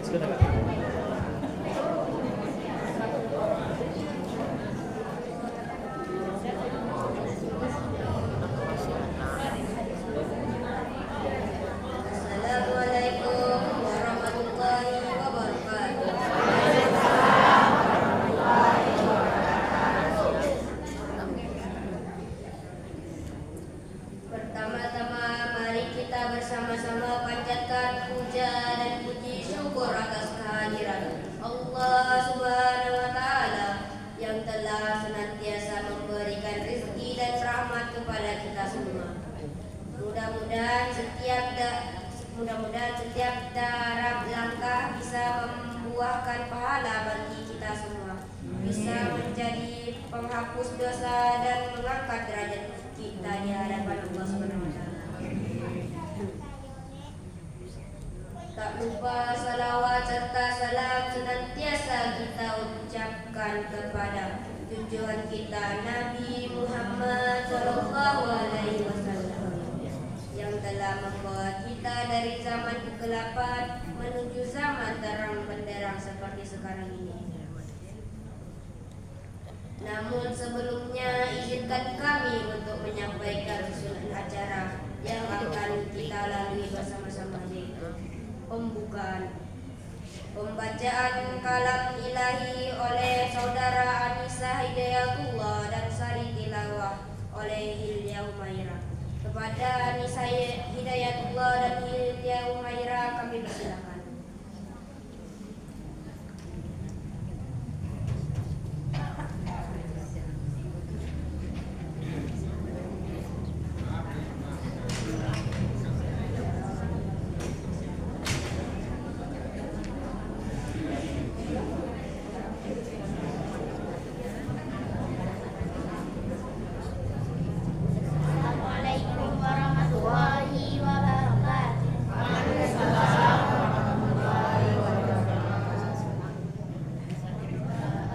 Assalamualaikum warahmatullahi wabarakatuh. Pertama-tama mari kita bersama-sama panjatkan puja dan puji syukur atas kehadiran Allah Subhanahu wa taala yang telah senantiasa memberikan rezeki dan rahmat kepada kita semua. Mudah-mudahan setiap darab langkah bisa membuahkan pahala bagi kita semua, bisa menjadi penghapus dosa dan mengangkat derajat kita di hadapan Allah Subhanahu wa taala. Tak lupa salawat serta salam senantiasa kita ucapkan kepada junjungan kita Nabi Muhammad sallallahu alaihi wasallam yang telah membawa kita dari zaman kegelapan menuju zaman terang benderang seperti sekarang ini. Namun sebelumnya izinkan kami untuk menyampaikan susunan acara yang akan kita lalui bersama-sama, yaitu pembacaan kalam ilahi oleh saudara Anissa Hidayatullah dan sari tilawah oleh Hilya Umaira. Kepada Anissa Hidayatullah dan Hilya Umaira kami persilakan. Assalamualaikum warahmatullahi wabarakatuh.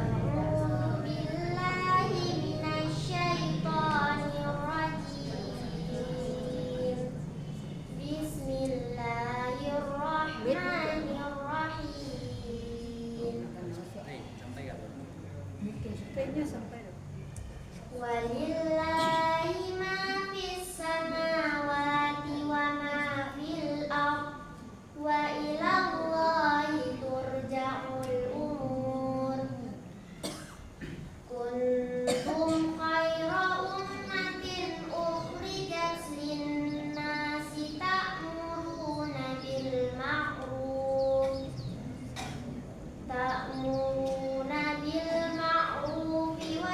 A'udzu billahi minasyaitonir rajim. Bismillahirrahmanirrahim. Walillahi ma fis samawati wa ma fil ardh wa ilallahi turja'ul umur. Kuntum khaira ummatin ukhrijat lin-nasi ta'muruna bil ma'ruf wa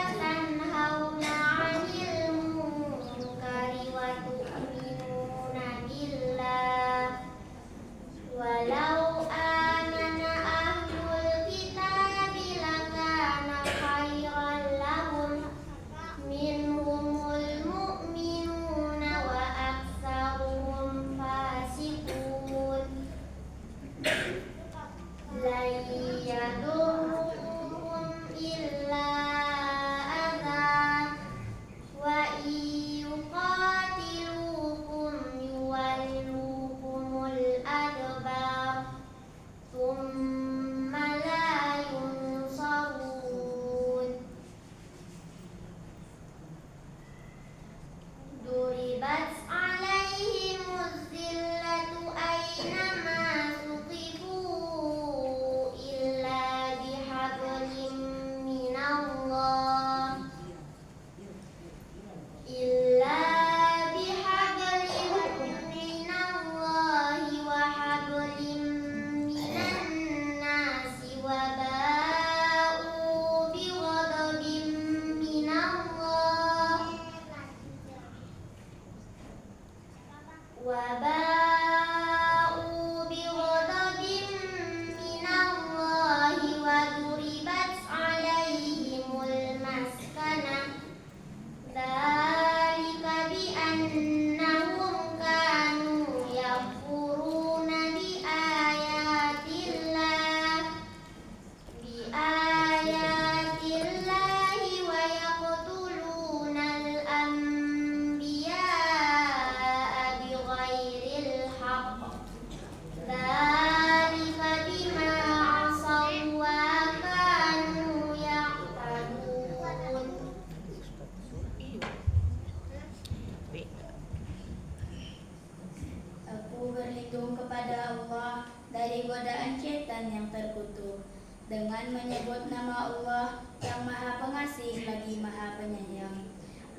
dari godaan syaitan yang terkutuk dengan menyebut nama Allah yang Maha Pengasih lagi Maha Penyayang.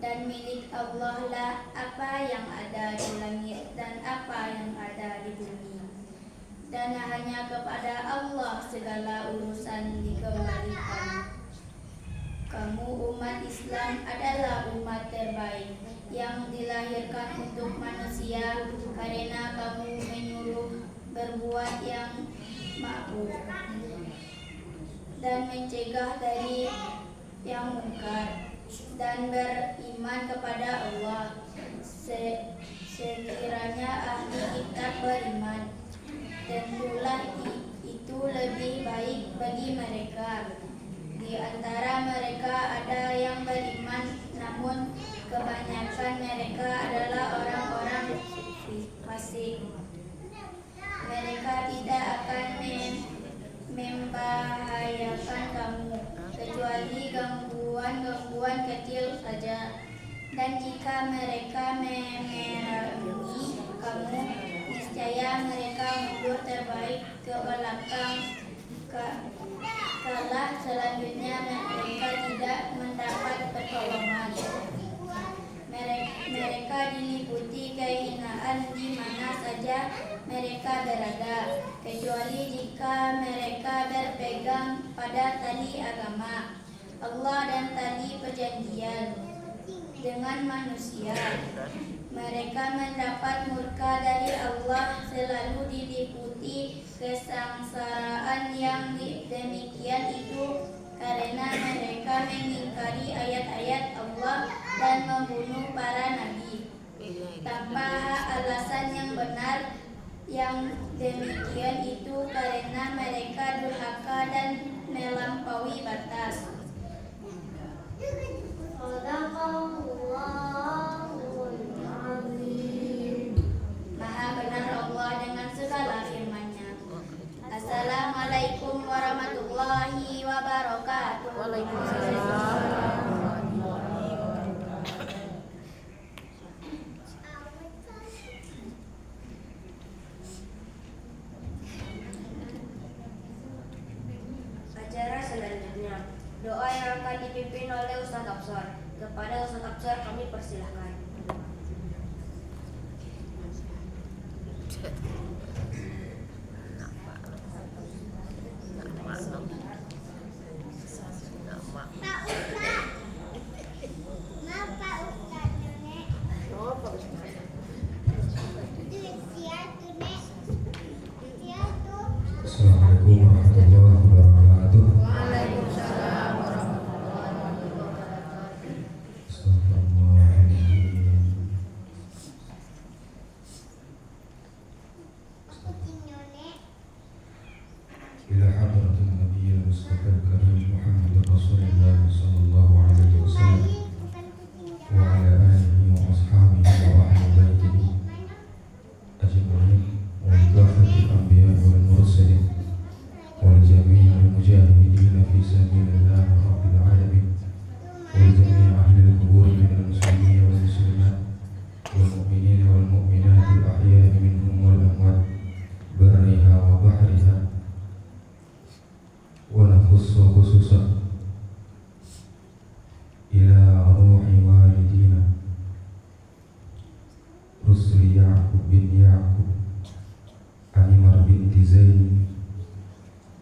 Dan milik Allah lah apa yang ada di langit dan apa yang ada di bumi. Dan hanya kepada Allah segala urusan dikembalikan. Kamu umat Islam adalah umat terbaik yang dilahirkan untuk manusia karena kamu menyuruh berbuat yang ma'ruf dan mencegah dari yang mungkar dan beriman kepada Allah. Sekiranya ahli kitab beriman, tentulah itu lebih baik bagi mereka. Di antara mereka ada yang beriman, namun kebanyakan mereka adalah orang-orang fasik. Mereka tidak akan membahayakan kamu kecuali gangguan kecil saja. Dan jika mereka memerangi kamu, niscaya mereka mundur terbaik ke belakang. Kalah selanjutnya mereka tidak mendapat pertolongan. Mereka diliputi kehinaan di mana saja mereka berada, kecuali jika mereka berpegang pada tali agama Allah dan tali perjanjian dengan manusia. Mereka mendapat murka dari Allah, selalu diliputi kesengsaraan yang demikian itu karena mereka mengingkari ayat-ayat Allah dan membunuh para nabi tanpa alasan yang benar. Yang demikian itu karena mereka durhaka dan melampaui batas. Maha benar Allah dengan segala firman-Nya. Assalamualaikum warahmatullahi wabarakatuh. Waalaikumsalam. Acara selanjutnya, doa yang akan dipimpin oleh Ustaz Absar. Kepada Ustaz Absar kami persilahkan. Assalamualaikum warahmatullahi wabarakatuh. Waalaikumsalam warahmatullahi wabarakatuh. Astagfirullahaladzim. Ila hadratin Nabiyil Mustafa al-Karim Muhammad Rasulullah sallallahu alaihi wasallam wa ala alihi wa ashabihi wa ahli baitihi ajma'in wa kafatil anbiya wal mursalin wal jami'il mujahidin fi sabilillah rabbil alamin wal jami' ahli al-qubur min al-muslimin wal muslimat wal mu'minin wal mu'minat al-ahya'i minhum wal amwat barriha wa bahriha wa nafussu khususan ila ruhi walidina Rusli Ya'qub bin Ya'qub Animar binti Zaini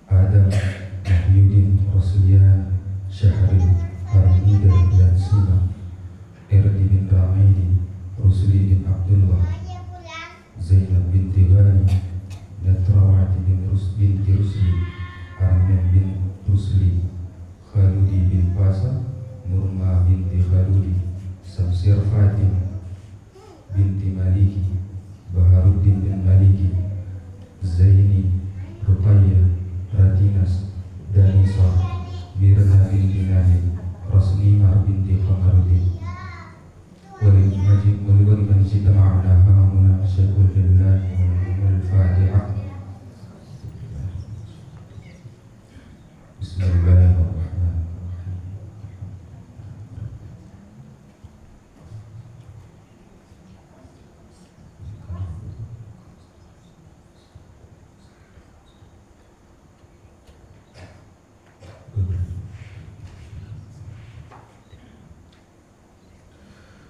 Adam Mahyudin Ruslian Syahril Harmida dan Sima Erdi bin Ramaidi Rusli bin Abdullah Zainab binti Ghani Natrawati binti Rusli Armin bin Rusli Khaludi bin Fasa Nurma binti Khaludi Samsir Fatim binti Maliki Baharuddin bin Maliki Zaini Ruqayyah Ratinas Danisa Mirna binti Nadim Raslimah binti Qamaruddin Walid Majid Walid Majid Ma'ana Hamuna Syekul Lillahi Wal Fatihah. Bismillahirrahmanirrahim.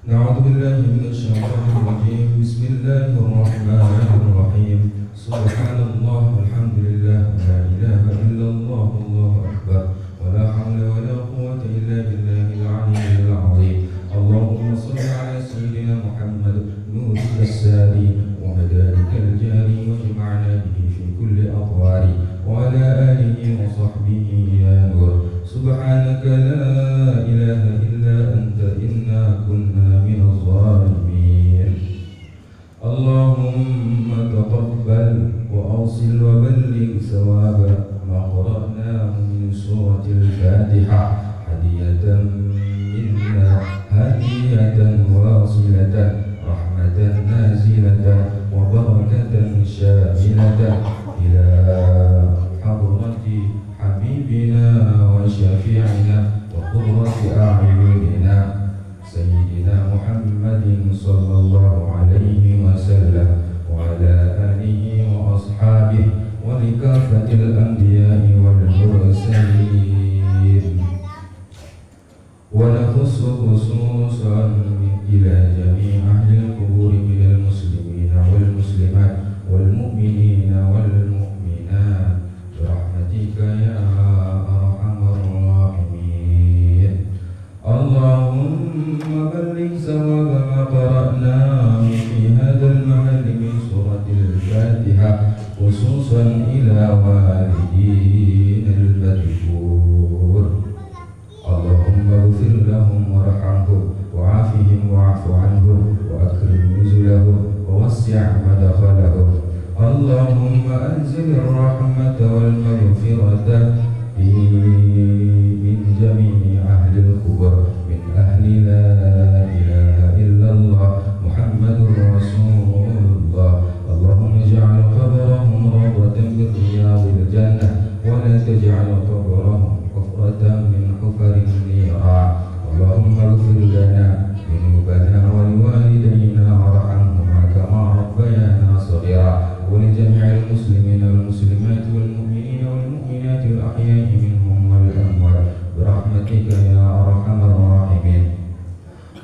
نعوذ بالله من الشيطان الرجيم. بسم الله الرحمن الرحيم. سبحان الله والحمد لله لا إله إلا الله والله أكبر ولا حول ولا قوة إلا بالله العلي العظيم. اللهم صل على سيدنا محمد نورك الساري ومدارك الجاري واجمعنا به في كل أطوار وعلى آله وصحبه يا نور. سبحانك لا إله إلا أنت إنا كنا من الظالمين. اللهم تقبل وأوصل وبلغ ثواب ما قرأناه من سورة الفاتحة هدية منا هدية واصلة رحمة نازلة وبركة شاملة إلى حضرة حبيبنا وشفيعنا وقرة أعيننا سيدنا محمد صلى الله عليه وسلم وعلى آله وأصحابه ولكافة الأنبياء والمرسلين. ونخص خصوصا إلى جميع أهل القبور من المسلمين والمسلمات والمؤمنين والمؤمنات برحمتك يا أرحم الراحمين. اللهم بلغ ثواب ما قرأناه في هذا المحل من سورة الفاتحة خصوصا إلى والدينا المذكور. اللهم اغفر لهم وارحمهم وعافهم واعف عنهم وأكرم نزلهم ووسع مدخلهم. اللهم أنزل الرحمة والمغفرة من جميع أهل القبور من أهل لا إله إلا الله محمد رسول الله. اللهم اجعل قبرهم روضة من رياض الجنة ولا تجعل قبرهم حفرة من حفر النيران. اللهم اغفر لنا ذنوبنا ولوالدينا وارحمهما كما ربيانا صغيرا ولجميع المسلمين والمسلمات والمؤمنين والمؤمنات الأحياء منهم والأموات برحمتك يا أرحم الراحمين.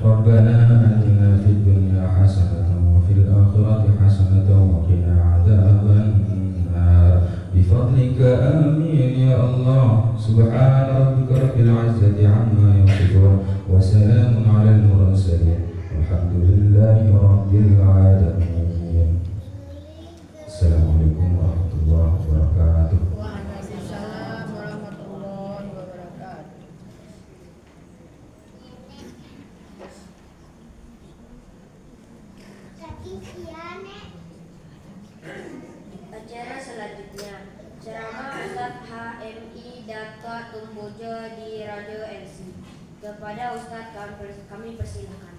ربنا آتنا في الدنيا حسنة وفي الآخرة حسنة وقنا عذاب النار بفضلك آمين يا الله. سبحان ربك رب العزة عما يصفون وسلام على المرسلين والحمد لله رب العالمين. Assalamualaikum warahmatullahi wabarakatuh. Waalaikumsalam warahmatullahi wabarakatuh. Acara selanjutnya ceramah Ustadz HMI Daka Tumbojo di Radio NC. Kepada Ustadz kami persilakan.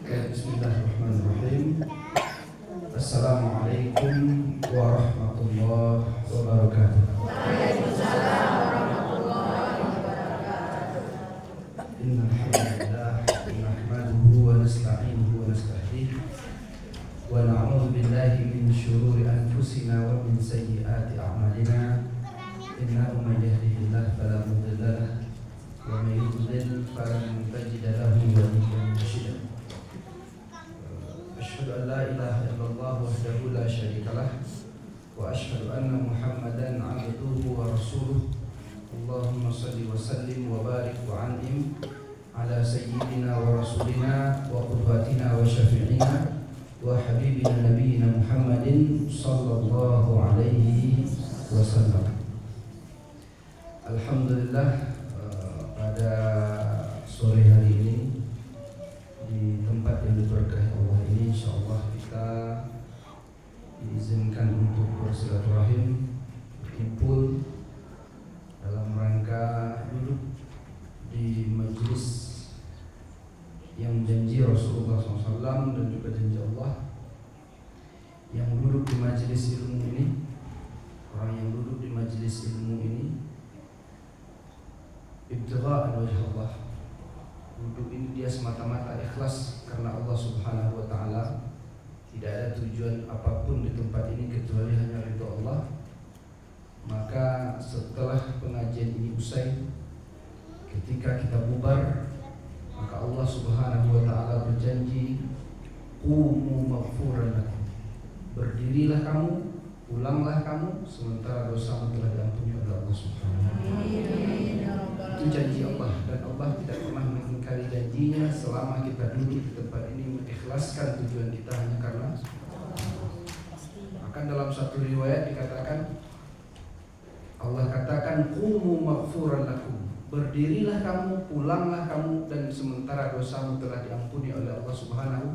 Bismillahirrahmanirrahim. Assalamualaikum warahmatullahi wabarakatuh. Waalaikumsalam warahmatullahi wabarakatuh. Innal hamdalillah nahmaduhu wa nasta'inuhu wa nasta'hihi wa na'udzu billahi min shururi anfusina wa min sayyiati a'malina. Innahu may yahdihillahu fala mudilla lahu wa may yudlil falan tajida lahu waliyyan mursyida. Asyhadu an la ilaha illallah wahdahu la syarika lah wa asyhadu anna Muhammadan 'abduhu wa rasuluh. Allahumma shalli wa sallim wa barik wa an'im ala sayyidina wa rasulina wa qudwatina wa syafi'ina wa habibina nabiyina Muhammadin sallallahu alaihi wasallam. Alhamdulillah, pada sore hari ini di tempat yang diberkahi Allah ini, insyaallah kita diizinkan untuk bersilaturahim, berkumpul dalam rangka duduk di majelis yang janji Rasulullah SAW dan juga janji Allah. Yang duduk di majelis ilmu ini orang yang duduk di majelis ilmu ini ibtigha'an wajh Allah. Duduk ini dia semata-mata ikhlas karena Allah Subhanahu wa taala. Tidak ada tujuan apapun di tempat ini kecuali hanya ridha Allah. Maka setelah pengajian ini usai, ketika kita bubar, maka Allah Subhanahu wa taala berjanji, qumu maghfuran lakum. Berdirilah kamu, pulanglah kamu, sementara dosamu telah diampuni oleh Allah Subhanahu wa taala. Itu janji Allah, dan Allah tidak pernah mengingkari janjinya selama kita duduk di tempat ini mengikhlaskan tujuan kita hanya karena. Bahkan dalam satu riwayat dikatakan, Allah katakan qumu maghfuran lakum. Berdirilah kamu, pulanglah kamu, dan sementara dosamu telah diampuni oleh Allah Subhanahu.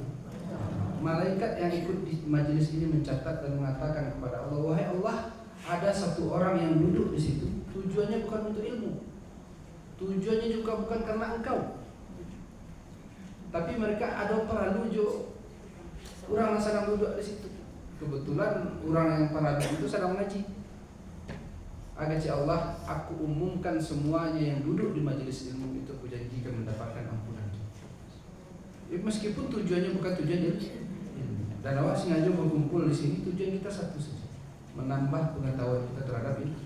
Malaikat yang ikut di majelis ini mencatat dan mengatakan kepada Allah, wahai Allah, ada satu orang yang duduk di situ, tujuannya bukan untuk ilmu, tujuannya juga bukan karena engkau, tapi mereka ada paralujo, orang yang sedang duduk di situ. Kebetulan orang yang paralujo itu sedang mengaji. Agak Allah, aku umumkan semuanya yang duduk di majelis ilmu itu, aku janjikan mendapatkan ampunan. Meskipun tujuannya bukan tujuan ilmu, dan awak sengaja berkumpul di sini, tujuan kita satu saja, menambah pengetahuan kita terhadap ilmu.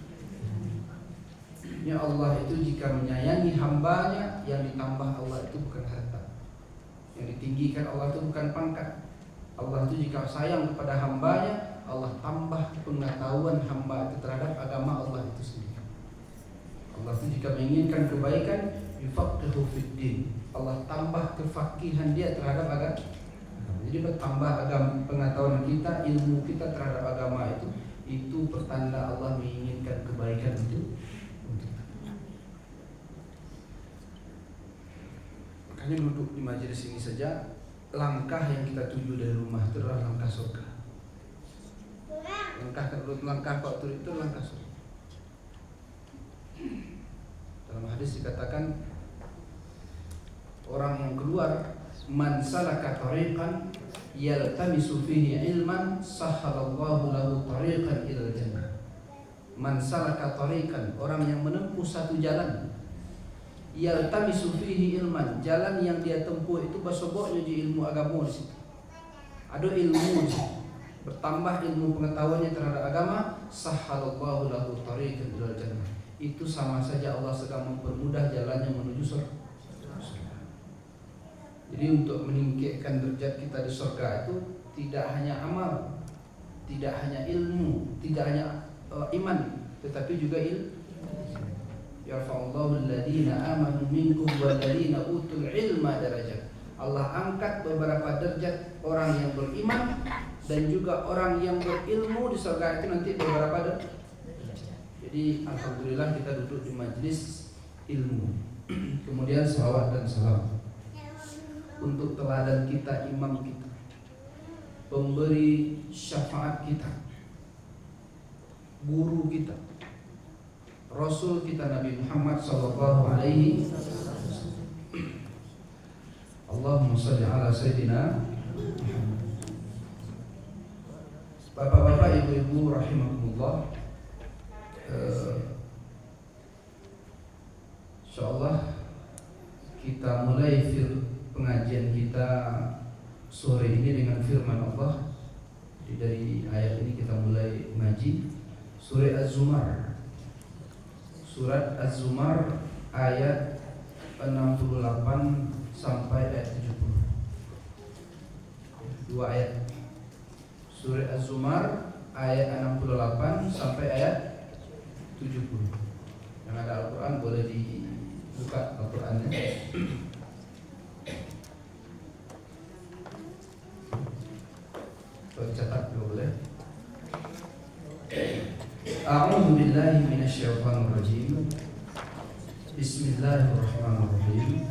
Ya Allah itu jika menyayangi hambanya, yang ditambah Allah itu bukan harta, yang ditinggikan Allah itu bukan pangkat. Allah itu jika sayang kepada hambanya, Allah tambah pengetahuan hamba itu terhadap agama Allah itu sendiri. Allah itu jika menginginkan kebaikan, yufaqihu fiddin, Allah tambah kefakihan dia terhadap agama. Jadi bertambah agama, pengetahuan kita, ilmu kita terhadap agama itu pertanda Allah menginginkan kebaikan itu. Makanya duduk di majelis ini saja, langkah yang kita tuju dari rumah itu adalah langkah surga. Langkah waktu itu langkah surga. Dalam hadis dikatakan, orang yang keluar, man salaka tariqan yaltamisu fihi ilman sahhalallahu lahu tariqan ilal jannah. Man salaka tariqan, orang yang menempuh satu jalan, yaltamisu fihi ilman, jalan yang dia tempuh itu basoboknya di ilmu agama di situ. Ada ilmu di situ. Bertambah ilmu pengetahuannya terhadap agama, sahhalallahu lahu tariqan ilal jannah. Itu sama saja Allah sedang mempermudah jalannya menuju surga. Jadi untuk meninggikan derajat kita di surga itu tidak hanya amal, tidak hanya ilmu, tidak hanya iman, tetapi juga ilmu. Yarfa'ullahu alladhina amanu minkum walladhina utul ilma darajat. Allah angkat beberapa derajat orang yang beriman dan juga orang yang berilmu di surga itu nanti beberapa derajat. Jadi alhamdulillah kita duduk di majelis ilmu. Kemudian salawat dan salam untuk teladan kita, imam kita, pemberi syafaat kita, guru kita, Rasul kita Nabi Muhammad sallallahu alaihi wasallam. Allahumma shalli ala sayyidina Muhammad. Bapak-bapak, ibu-ibu rahimakumullah, insyaallah kita mulai pengajian kita sore ini dengan firman Allah. Jadi dari ayat ini kita mulai mengaji surah Az-Zumar. Surat Az-Zumar ayat 68 sampai ayat 70. Dua ayat. Surah Az-Zumar ayat 68 sampai ayat 70. Yang ada Al-Quran boleh dibuka Al-Qurannya. Catat juga boleh. A'udzu billahi minasyaitonir rajim. Bismillahirrahmanirrahim.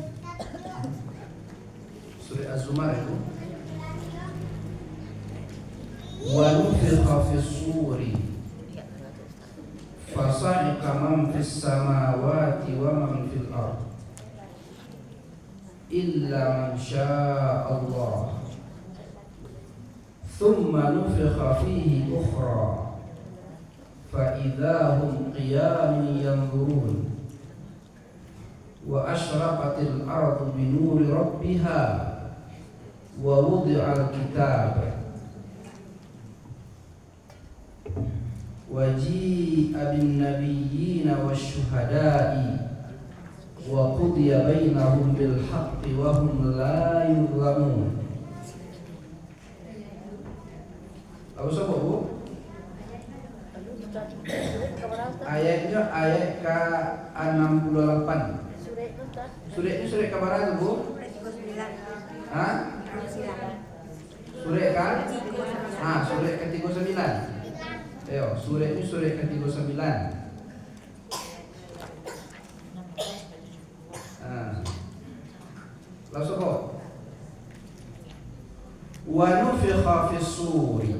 Surah Az-Zumar itu wa nufikha fis suri fasa'iqa man fis samawati wa man fil ard illa man syaa Allah thumma nufikha fihi ukhra فإذا هم قيام ينظرون وأشرقت الأرض بنور ربها ووضع الكتاب وجيء بالنبيين والشهداء وقضي بينهم بالحق وهم لا يظلمون. Apa sebut Bu? Ayatnya ayat ke-68. Surat ini surat kabar itu Bu? Hah? Surat kan? Surat ke-39. Ayo, surat ini surat ke-39. Langsung kok. Wa nufikha fis suri.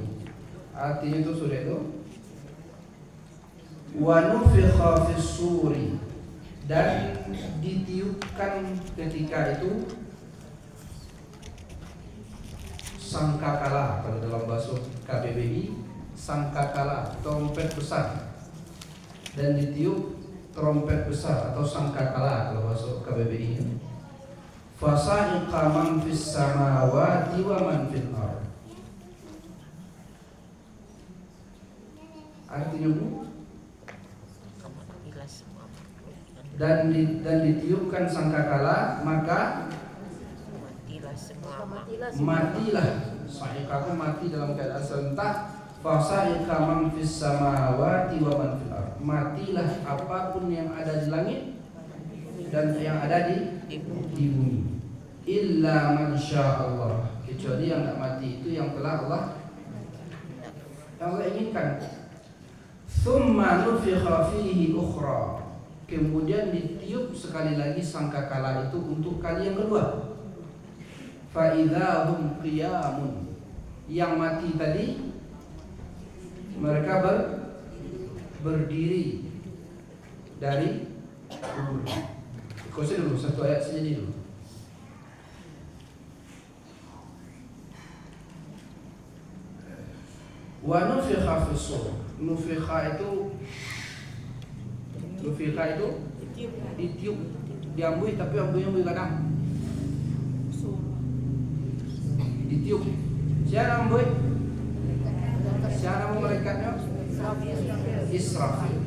Artinya itu surat itu. Wa nufikha fis suri, dan ditiupkan ketika itu sangkakala, kalau dalam bahasa KBBI sangkakala, trompet besar, dan ditiup trompet besar atau sangkakala kalau bahasa KBBI. Fasa'iqa man fis samawati wa man fil ardh. Artinya Bu, dan ditiupkan sangkakala, maka matilah. Sa'iqaku mati dalam keadaan serentak. Fasa'iqa man fis samawati wa man fil ardh. Matilah apapun yang ada di langit dan yang ada di bumi. Illa man sya'allah, kecuali yang tak mati itu yang telah Allah inginkan. Thumma nufikha fihi ukhra, kemudian ditiup sekali lagi sangkakala itu untuk kali yang kedua. Fa idza hum qiyamun, yang mati tadi mereka berdiri dari kubur. Khusus dulu satu ayat saja dulu. Wa nufikha fis sur. Nufikha itu ditiup, diambui, tapi ambuinya ambuih kadang ditiup. Siapa ambuih? Siapa malaikatnya? Israfil.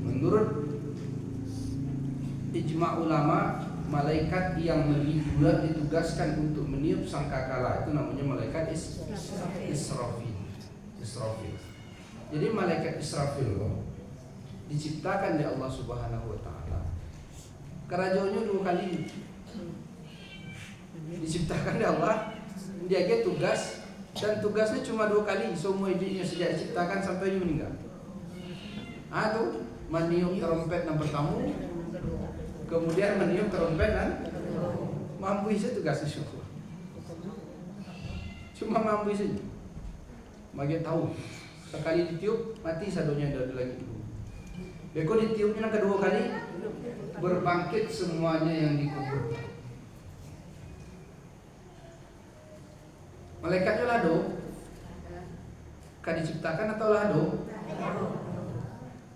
Menurut ijma' ulama, malaikat yang juga ditugaskan untuk meniup sangkakala itu namanya malaikat Israfil. Jadi malaikat Israfil diciptakan oleh Allah Subhanahu wa taala. Kerajaannya 2 kali diciptakan oleh Allah. Dia ke tugas, dan tugasnya cuma 2 kali semua hidupnya sejak diciptakan sampai dia meninggal. Tuh meniup trompet yang pertama, kemudian meniup trompet dan mampu saja tugasnya syukur. Cuma mampu saja. Bagi tahu sekali ditiup mati sadonya dari lagi dulu. Beko ditiupnya yang kedua kali berbangkit semuanya yang dikubur. Malaikatnya lado, kan diciptakan atau lado?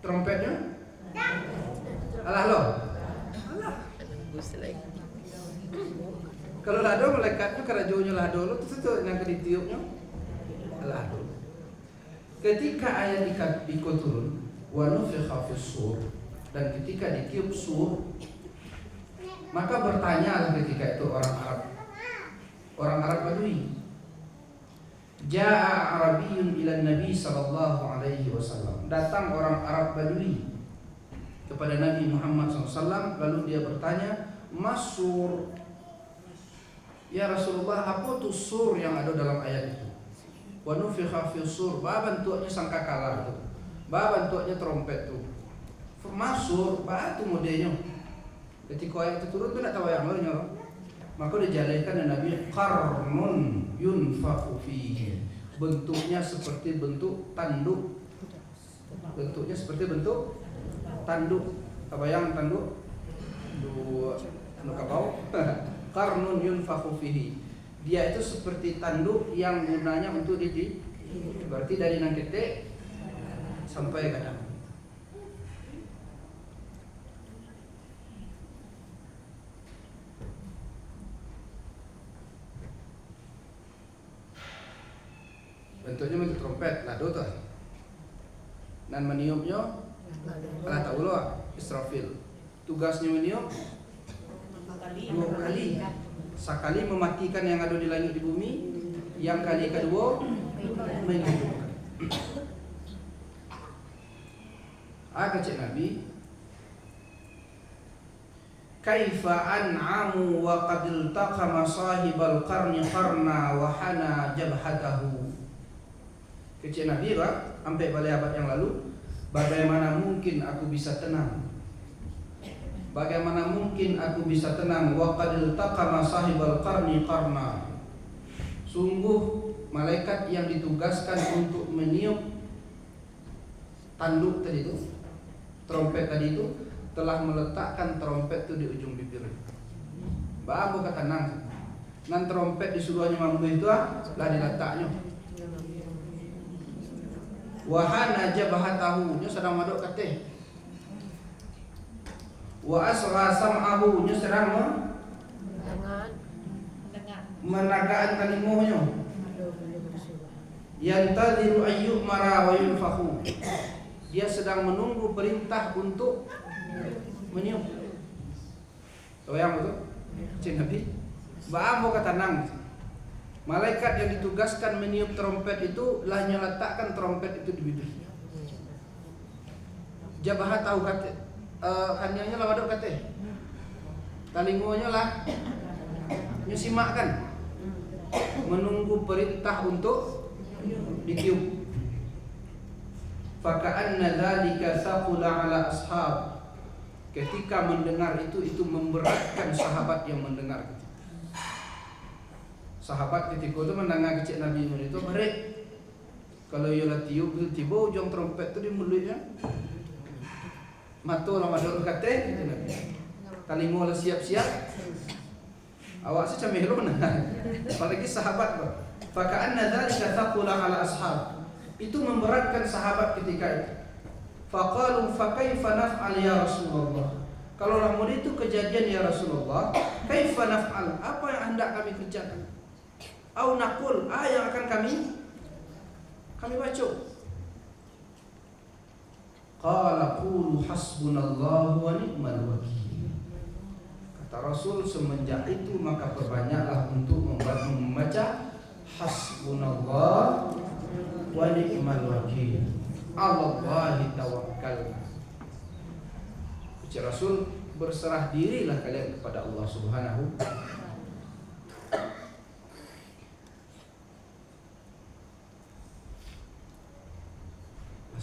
Trompetnya? Alah lo. Kalau lado malaikatnya kerajaannya lado lo, itu yang ditiupnya lado. Ketika ayat ikut turun, wa nufikha fis sur, dan ketika ditiup sur, maka bertanyalah ketika itu orang Arab Badui. Ja'a Arabiyyun ila Nabi sallallahu alaihi wasallam. Datang orang Arab Badui kepada Nabi Muhammad SAW, lalu dia bertanya, "Masur, ya Rasulullah, apa itu sur yang ada dalam ayat itu? Wa nufikha fis sur, apa bentuknya sangkakala itu? Apa bentuknya trompet itu? Masur, apa itu modelnya?" Ketika ayat itu turun, tu nak tahu yang mana? Maka dijelaskan oleh Nabi, qarnun yunfakhu fihi. Bentuknya seperti bentuk tanduk. Bentuknya seperti bentuk tanduk. Apa yang tanduk? Kapau. Qarnun yunfakhu fihi. Dia itu seperti tanduk yang gunanya untuk berarti dari nang ketek sampai kadang. Bentuknya bentuk trompet, lado tuh. Dan meniupnya, lah tahu loh, Israfil. Tugasnya meniup 2 kali. Sekali mematikan yang ada di langit di bumi, yang kali kedua menghidupkan. Kecik Nabi, kaifa an'amu wa qad iltaqama sahibal qarni qarna wa hana jabhatahu. Kecik Nabi Pak, sampai pada abad yang lalu, bagaimana mungkin aku bisa tenang? Bagaimana mungkin aku bisa tenang? Wa qad iltaqama sahibal qarni qarna. Sungguh malaikat yang ditugaskan untuk meniup tanduk tadi itu, trompet tadi itu, telah meletakkan trompet itu di ujung bibir. Babu kata nang, nan trompet disuruhnya mampu itu lah diletaknya. Wahana jabhatahu, nya sedang maduk kateh. Wa asra sam'ahu, nya sedang menagaan kalimuhnya. Yantadhiru ayyub mara wa yunfakhu. Dia sedang menunggu perintah untuk meniup. Toyang betul? Cik Nabi. Ba'ambo kata nang. Malaikat yang ditugaskan meniup trompet itu lah nyeletakkan trompet itu di bibir. Jabah tahu kata, hanyanya lah waduk kata. Talingonya lah nyusimakkan, menunggu perintah untuk ditiup. Faka'anna dzalika thaqula ala ashab. Ketika mendengar itu memberatkan sahabat yang mendengar. Sahabat ketika itu mendengar kecik Nabi itu merek. Kalau ia tiup tiba ujung trompet itu di mulutnya. Matu lah madul kata Talimu lah siap-siap. Awak sih camelona. Apalagi sahabat. Faka'anna dzalika thaqula ala ashab. Itu memberatkan sahabat ketika itu. Faqalu fa kaifa naf'al ya Rasulullah. Kalau lamun itu kejadian ya Rasulullah, kaifa naf'al? Apa yang hendak kami kerjakan? Au naqul, yang akan kami baca. Qala qulu hasbunallahu wa ni'mal wakil. Kata Rasul, semenjak itu maka perbanyaklah untuk membaca hasbunallah wa ni'mal wakil. Allahi tawakkalna. Ucap Rasul, berserah dirilah kalian kepada Allah Subhanahu.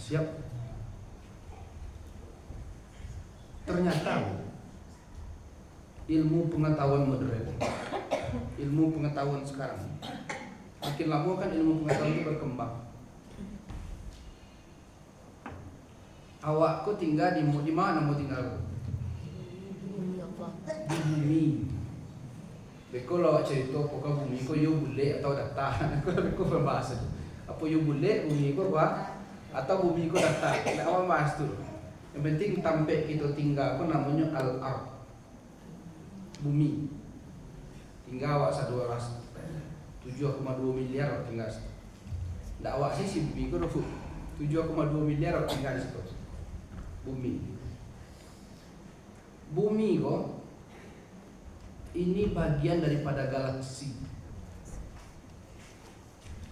Siap. Ternyata ilmu pengetahuan modern, ilmu pengetahuan sekarang, makin lama kan ilmu pengetahuan itu berkembang. Awakku tinggal di mana mau tinggal? Di bumi. Beko lo cerita pokok bumi ko yo bule atau datar. Aku berbahasa. Apa yo bule bumi ko apa? Atau bumi ko datar. Tidak awak bahas tu. Yang penting tampak kita tinggal ko namanya al-ard. Bumi. Tinggal awak satu ras 7,2 miliar tinggal. Tidak awak sih si bumi ko 7,2 miliar tinggal di situ. Bumi kok ini bagian daripada galaksi.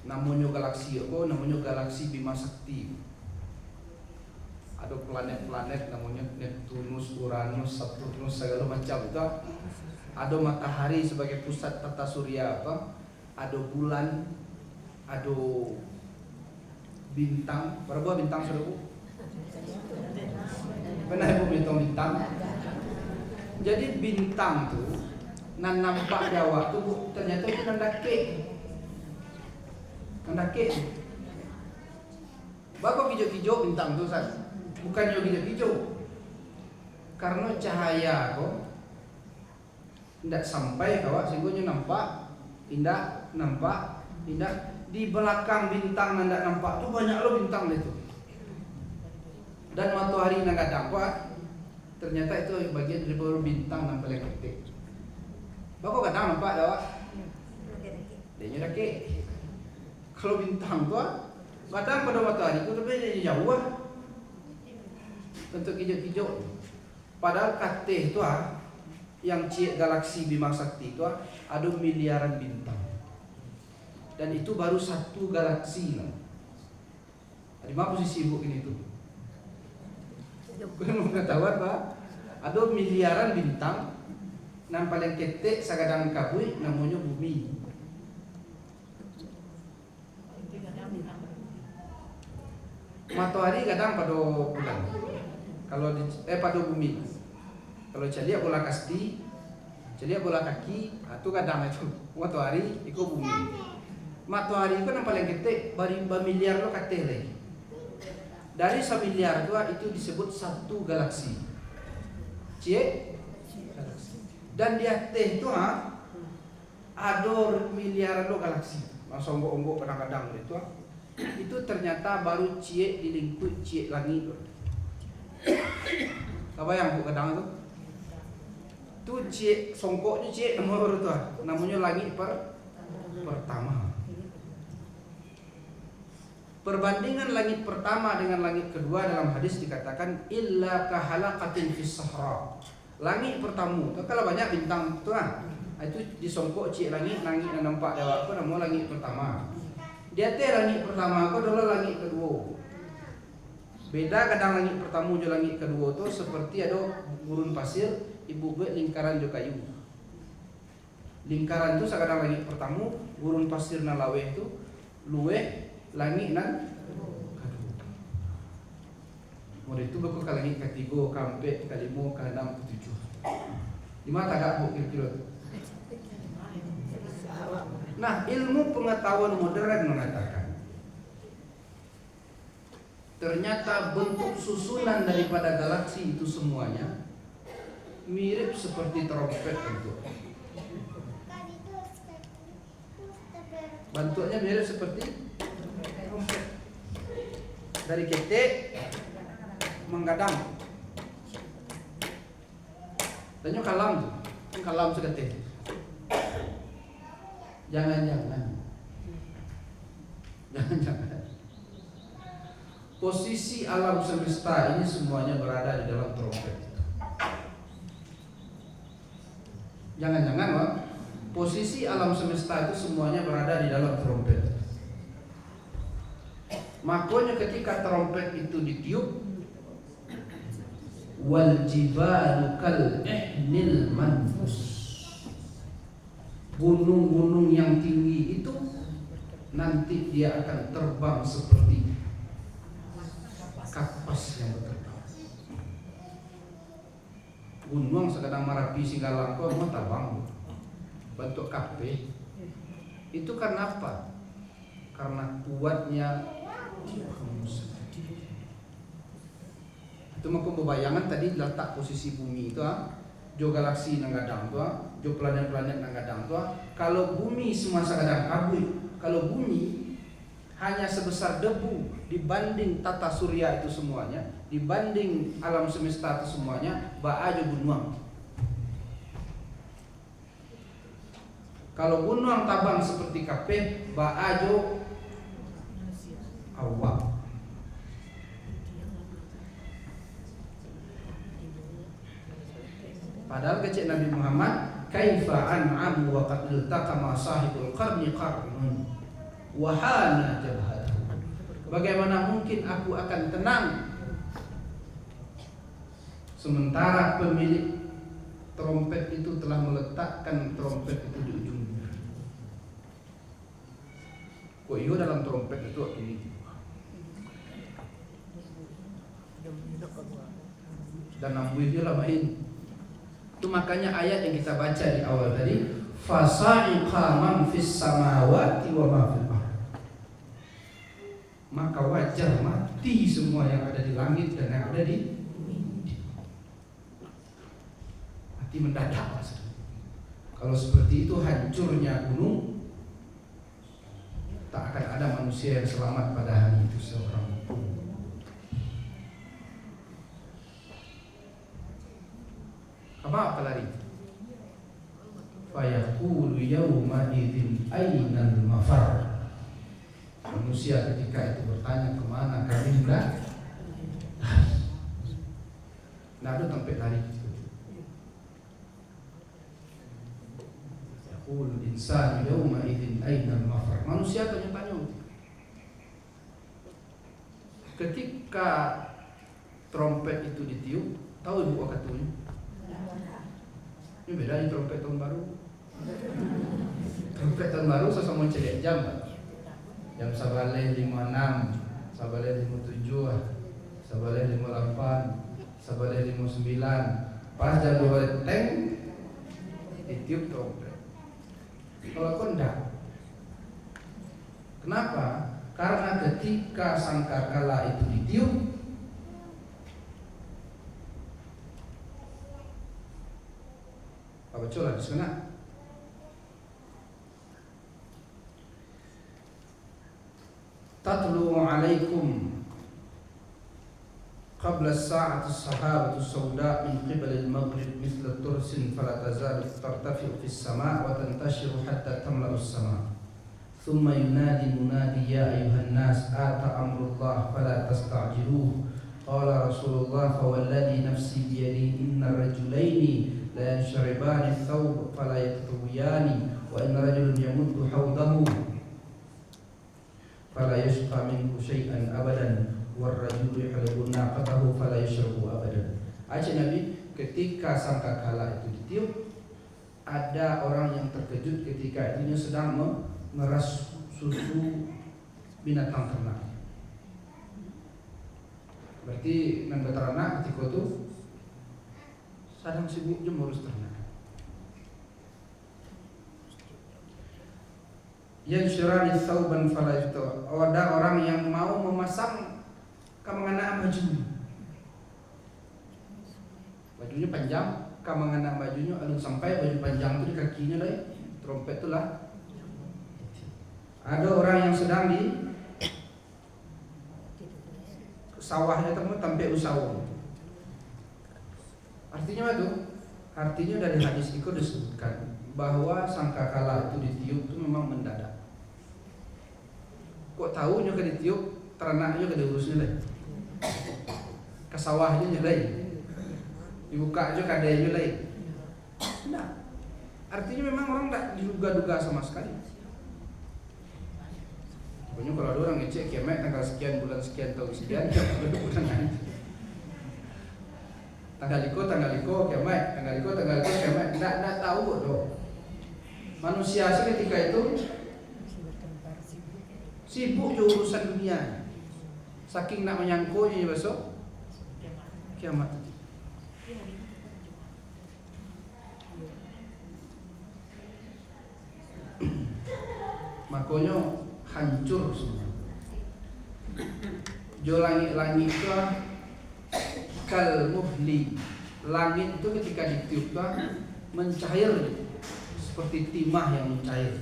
Namanya galaksi apa? Namanya galaksi Bima Sakti. Ada planet-planet namanya Neptunus, Uranus, Saturnus, segala macam itu. Ada matahari sebagai pusat tata surya apa? Ada bulan, ada bintang. Berapa bintang saudara? Pernah ibu hitung bintang? Jadi bintang tuh nan nampak Jawa tuh ternyata itu nandake. Bapak hijau-hijau bintang tuh kan? Bukan hijau-hijau. Karena cahaya kok tidak sampai kawak sehingga nampak indah, di belakang bintang nanda nampak tuh banyak lo bintang itu. dan matahari nagadang ternyata itu bagian dari bintang yang paling penting. Bapak kadang nampak dah, dia nyerake. Kalau bintang kadang pada matahari itu lebih dari jauh bentuk hijau-hijau. Padahal kateh itu yang cie galaksi Bima Sakti itu ada miliaran bintang. Dan itu baru satu galaksi. Di mana posisi ibu ini tuh? Kau pengetahuan Pak? Ada miliaran bintang. Yang paling ketek sagadang kabui namanya bumi. Matahari kadang pada bulan. Kalau pada bumi. Kalau celia bola kasti, celia bola kaki, itu kadang itu matahari ikut bumi. Matahari itu yang paling ketek bari miliar lo kate lagi. Dari 1 miliar itu disebut satu galaksi. Cie galaksi. Dan di atas itu ada miliaran lo galaksi. Langsung onggok kadang-kadang itu ternyata baru cie di lingkup cie langit. Apa yang bu kadang itu? Itu cie songkoknya cie nomor itu namanya langit pertama. Perbandingan langit pertama dengan langit kedua dalam hadis dikatakan illa kahalaqatin fis sahra. Langit pertama itu kalau banyak bintang itu itu disongkok cie langit yang nampak dewa apa nama langit pertama. Di atas langit pertama itu adalah langit kedua. Beda kadang langit pertama dan langit kedua itu seperti ada gurun pasir ibu buat lingkaran jo kayu. Lingkaran itu kadang langit pertama, gurun pasir na lawe itu luwe langit nan kedua. Mulai itu bakal ke langit ketiga, keempat, kelima, keenam, ketujuh. Lima tagak bu kira-kira. Nah, ilmu pengetahuan modern mengatakan ternyata bentuk susunan daripada galaksi itu semuanya mirip seperti trompet bentuk. Bentuknya mirip seperti trompet. Dari ketek menggadang. Dan kalam seketik. Jangan-jangan posisi alam semesta ini semuanya berada di dalam trompet. Jangan-jangan posisi alam semesta itu semuanya berada di dalam trompet. Makanya ketika trompet itu ditiup, wal jibalu kal ihnil manfus. Gunung-gunung yang tinggi itu nanti dia akan terbang seperti kapas yang terbang. Gunung sekadang Marapi Singgalang kok mau terbang bentuk kape. Itu karena apa? Karena kuatnya hembusan. Itu mau bayangan tadi letak posisi bumi itu jo galaksi nanggadang tua, jo planet-planet nanggadang tua. Kalau bumi semua sakadang kabut, kalau bumi hanya sebesar debu dibanding tata surya itu semuanya, dibanding alam semesta itu semuanya, ba aja gunung. Kalau gunung tabang seperti kape, ba aja awak. Padahal kecik Nabi Muhammad, kaifa an'amu wa qad iltaqa ma sahibul qarni qarnun wa hana jabhatuhu. Bagaimana mungkin aku akan tenang sementara pemilik trompet itu telah meletakkan trompet itu di ujungnya. Kok iyo dalam trompet itu ini dan nambuh dia lah main. Itu makanya ayat yang kita baca di awal tadi, fasa'iqa man fis samawati wa ma fil ardh. Maka wajar mati semua yang ada di langit dan yang ada di bumi. Mati mendadak maksudnya. Kalau seperti itu hancurnya gunung, tak akan ada manusia yang selamat pada hari itu seorang pun. apa lari? Fayaqulu yawma idzin ainal mafar. Manusia ketika itu bertanya kemana kami hendak lari. Nah, ada tempat lari. Yaqulu insanu yawma idzin ainal mafar. Manusia tanya-tanya. Ketika trompet itu ditiup, tahu ibu apa katanya? Ini beda nih trompet tahun baru. Trompet tahun baru sesama cedek jam, jam 11.56, 11.57, 11.58, 11.59. Pas jam 2 teng ditiup trompet. Kalau kau enggak, kenapa? Karena ketika sangkakala itu ditiup, apa coba di sana? Tatlu alaikum qabla as-sa'ati as-sahabatu as-sawda min qibal al-maghrib mithla tursin fala tazalu tartafi'u fi as-sama' wa tantashiru hatta tamla'u as-sama'. ثم ينادي منادي يا أيها الناس آتى أمر الله فلا تستعجلوه قال رسول الله فوالذي نفسي بيده إن الرجلين لا يشربان الثوب فلا يكتويان وإن رجل يمد حوضه فلا يشقى منه شيئا أبدا والرجل يحلب ناقته فلا يشرب أبدا. Aja Nabi, ketika sangkakala itu ditiup, ada orang yang terkejut ketika dirinya sedang meras susu binatang ternak. Berarti nan beternak ketika itu sedang sibuk mengurus ternak. Yanshurani thawban fala yaftaw. Ada orang yang mau memasang kamangana baju. Bajunya panjang, kamangana bajunya alun sampai baju panjang itu di kakinya lah. Trompet itulah. Ada orang yang sedang di sawahnya teman tempe usaha. Artinya apa tuh? Artinya dari hadis itu disebutkan bahwa sangkakala itu ditiup itu memang mendadak. Kok tahunya ke ditiup, ternaknya ke diurusnya lagi, ke sawahnya lagi, dibuka aja kadenya lagi. Nah, artinya memang orang tidak diduga-duga sama sekali. Pokoknya kalau ada orang ngecek kemek tanggal sekian bulan sekian tahun sekian, tanggal liko kemek, tanggal liko kemek, tidak tahu dong. Manusia sih ketika itu sibuk jo urusan dunia, saking nak menyangkutnya besok kiamat. Makanya hancur semua. Jo langit itu kal muhli. Langit itu ketika ditiup mencair seperti timah yang mencair.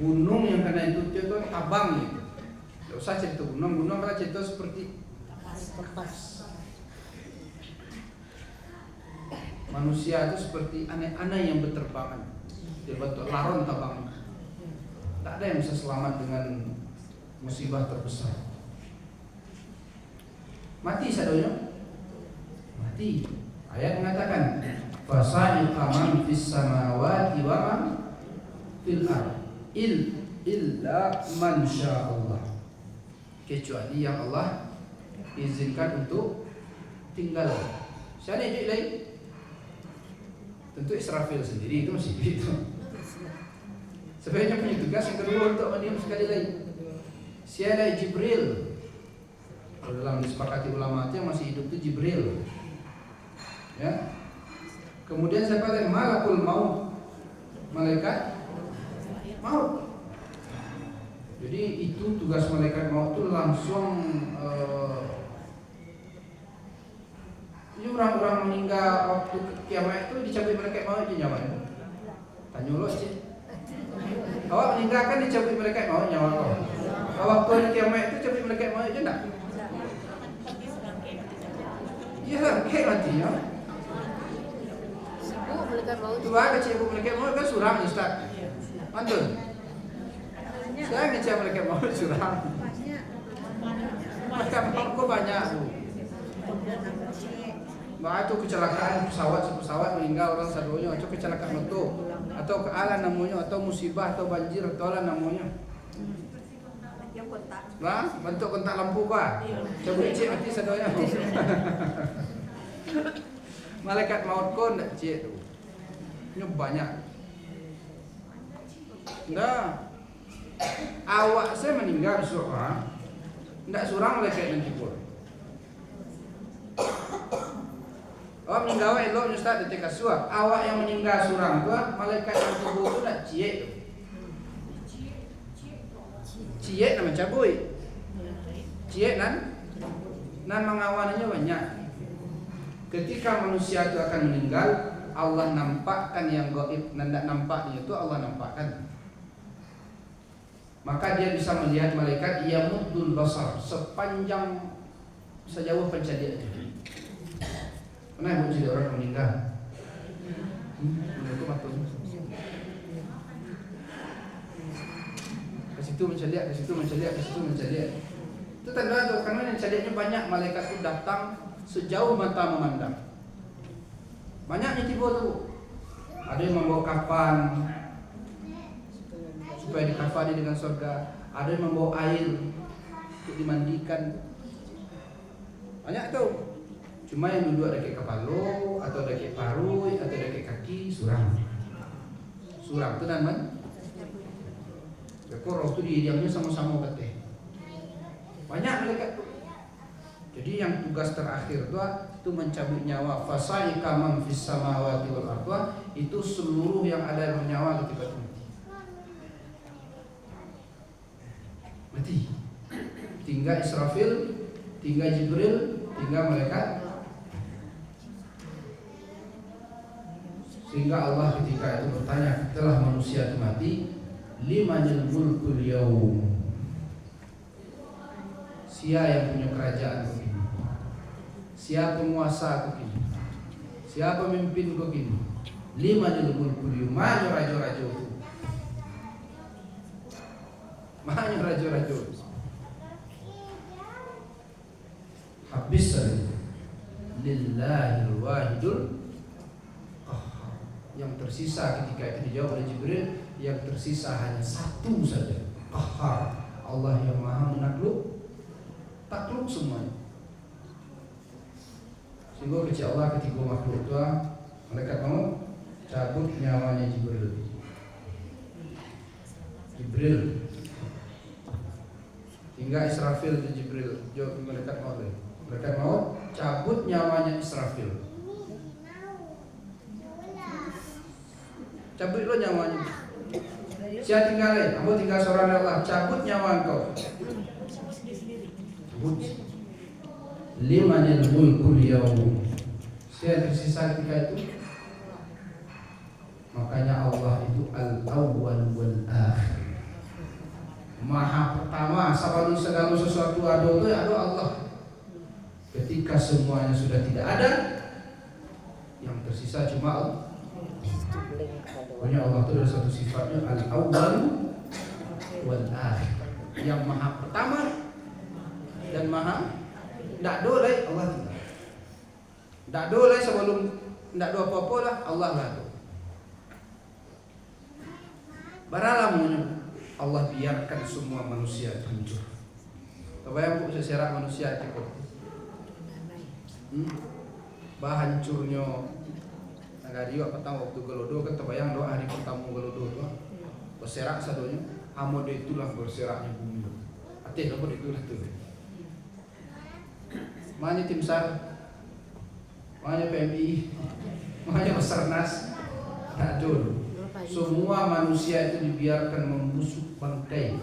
Gunung yang kena itu tabang gitu. Tidak usah cerita gunung karena cerita seperti kertas. Manusia itu seperti aneh-aneh yang berterbangan. Dia bentuk laron tabang. Tak ada yang bisa selamat dengan musibah terbesar. Mati sadonya, mati. Ayat mengatakan, fasa'iqa man fis samawati wa man fil ardh illa man sya'allah. Kecuali yang Allah izinkan untuk tinggal. Siapa yang lain? Tentu Israfil sendiri itu masih begitu. Sebenarnya punya tugas yang kedua untuk mendiam sekali lagi. Siapa Jibril? Kalau dalam disepakati ulama yang masih hidup itu Jibril. Ya. Kemudian siapa lagi? Malakul maut. Malaikat maut. Jadi itu tugas malaikat maut itu langsung ini orang-orang meninggal waktu kiamat itu dicabut malaikat maut aja nyawanya. Tanya lo sih. Awak meninggal kan dicabut malaikat maut nyawa kau. Awak waktu kiamat itu cabut malaikat maut aja enggak? Iya, kayak mati ya. malaikat maut. Tu ada cikgu malaikat maut kan suram Ustaz. Mantul. Saya ngecek malaikat maut suram. Malaikat maut kok banyak tu. Bah itu kecelakaan pesawat meninggal orang sadonya atau kecelakaan motor atau kealan namanya atau musibah atau banjir atau ala namanya. Bah bentuk kontak lampu kah? Coba cek mati sadonya. Malaikat maut kau ndak cek tu. Ini banyak. Nah, awak saya meninggal seorang, ndak surang malaikat nanti pun. Oh meninggal elok Ustaz detik kasuah. Awak yang meninggal surang tu malaikat yang tubuh tu nak ciek. Ciek nama cabui. Ciek nan mengawannya banyak. Ketika manusia itu akan meninggal, Allah nampakkan yang gaib, tidak nampaknya itu Allah nampakkan. Maka dia bisa melihat malaikat yamuddul basar sepanjang sejauh pencarian itu. Pernah ibu jadi orang meninggal? Itu mati. Ke situ menceliak, ke situ menceliak, ke situ menceliak. Itu tanda itu karena yang celiaknya banyak, malaikat itu datang sejauh mata memandang. Banyaknya tiba tu. Ada yang membawa kafan supaya dikafani dengan surga. Ada yang membawa air untuk dimandikan. Banyak tu. Cuma yang duduk dekat kepala atau dekat paru atau dekat kaki suram. Suram tu namanya. Roh tu diamnya sama-sama kata. Banyak malaikat tu. Jadi yang tugas terakhir tu mencabut nyawa. Fasaika man fis samawati wal ardh, itu seluruh yang ada bernyawa ketika itu mati. Tinggal Israfil, tinggal Jibril, tinggal malaikat. Sehingga Allah ketika itu bertanya, setelah manusia itu mati, limanil mulkul yaum, siapa yang punya kerajaan begini, siapa penguasa begini, siapa pemimpin begini, limanil mulkul yaum, mana raja-raja itu, mana raja-raja itu, habis saja, lillahil wahidul. Yang tersisa ketika itu dijawab oleh Jibril, yang tersisa hanya satu saja, Qahhar, Allah yang maha menakluk, takluk semuanya. Sehingga kecil Allah ketika makhluk itu, malaikat mau cabut nyawanya Jibril. Hingga Israfil ke Jibril, jawab malaikat mau. Malaikat mau cabut nyawanya Israfil. Cabut lo nyawanya. Saya tinggalin, kamu tinggal seorang Allah. Cabut nyawa engkau. Cabut. Limanil mulkul yaum. Saya tersisa ketika itu. Makanya Allah itu al-awwal wal akhir. Maha pertama, sebelum segala sesuatu ada itu ada Allah. Ketika semuanya sudah tidak ada, yang tersisa cuma Allah. Pokoknya Allah itu ada satu sifatnya al-awwal wal akhir, yang maha pertama dan maha tidak dolai Allah tidak. Tidak dolai sebelum tidak ada apa-apa lah Allah lah. Baralamnya Allah biarkan semua manusia hancur. Kebayang bu seserak manusia cukup. Bah hancurnya Nagari wak petang waktu gelodo kan terbayang doa hari pertama gelodo tu berserak sadonya amod itulah berseraknya bumi. Atih apa itulah tu. Mana tim SAR, mana PMI, mana Basarnas, tak ada. Semua manusia itu dibiarkan membusuk bangkai.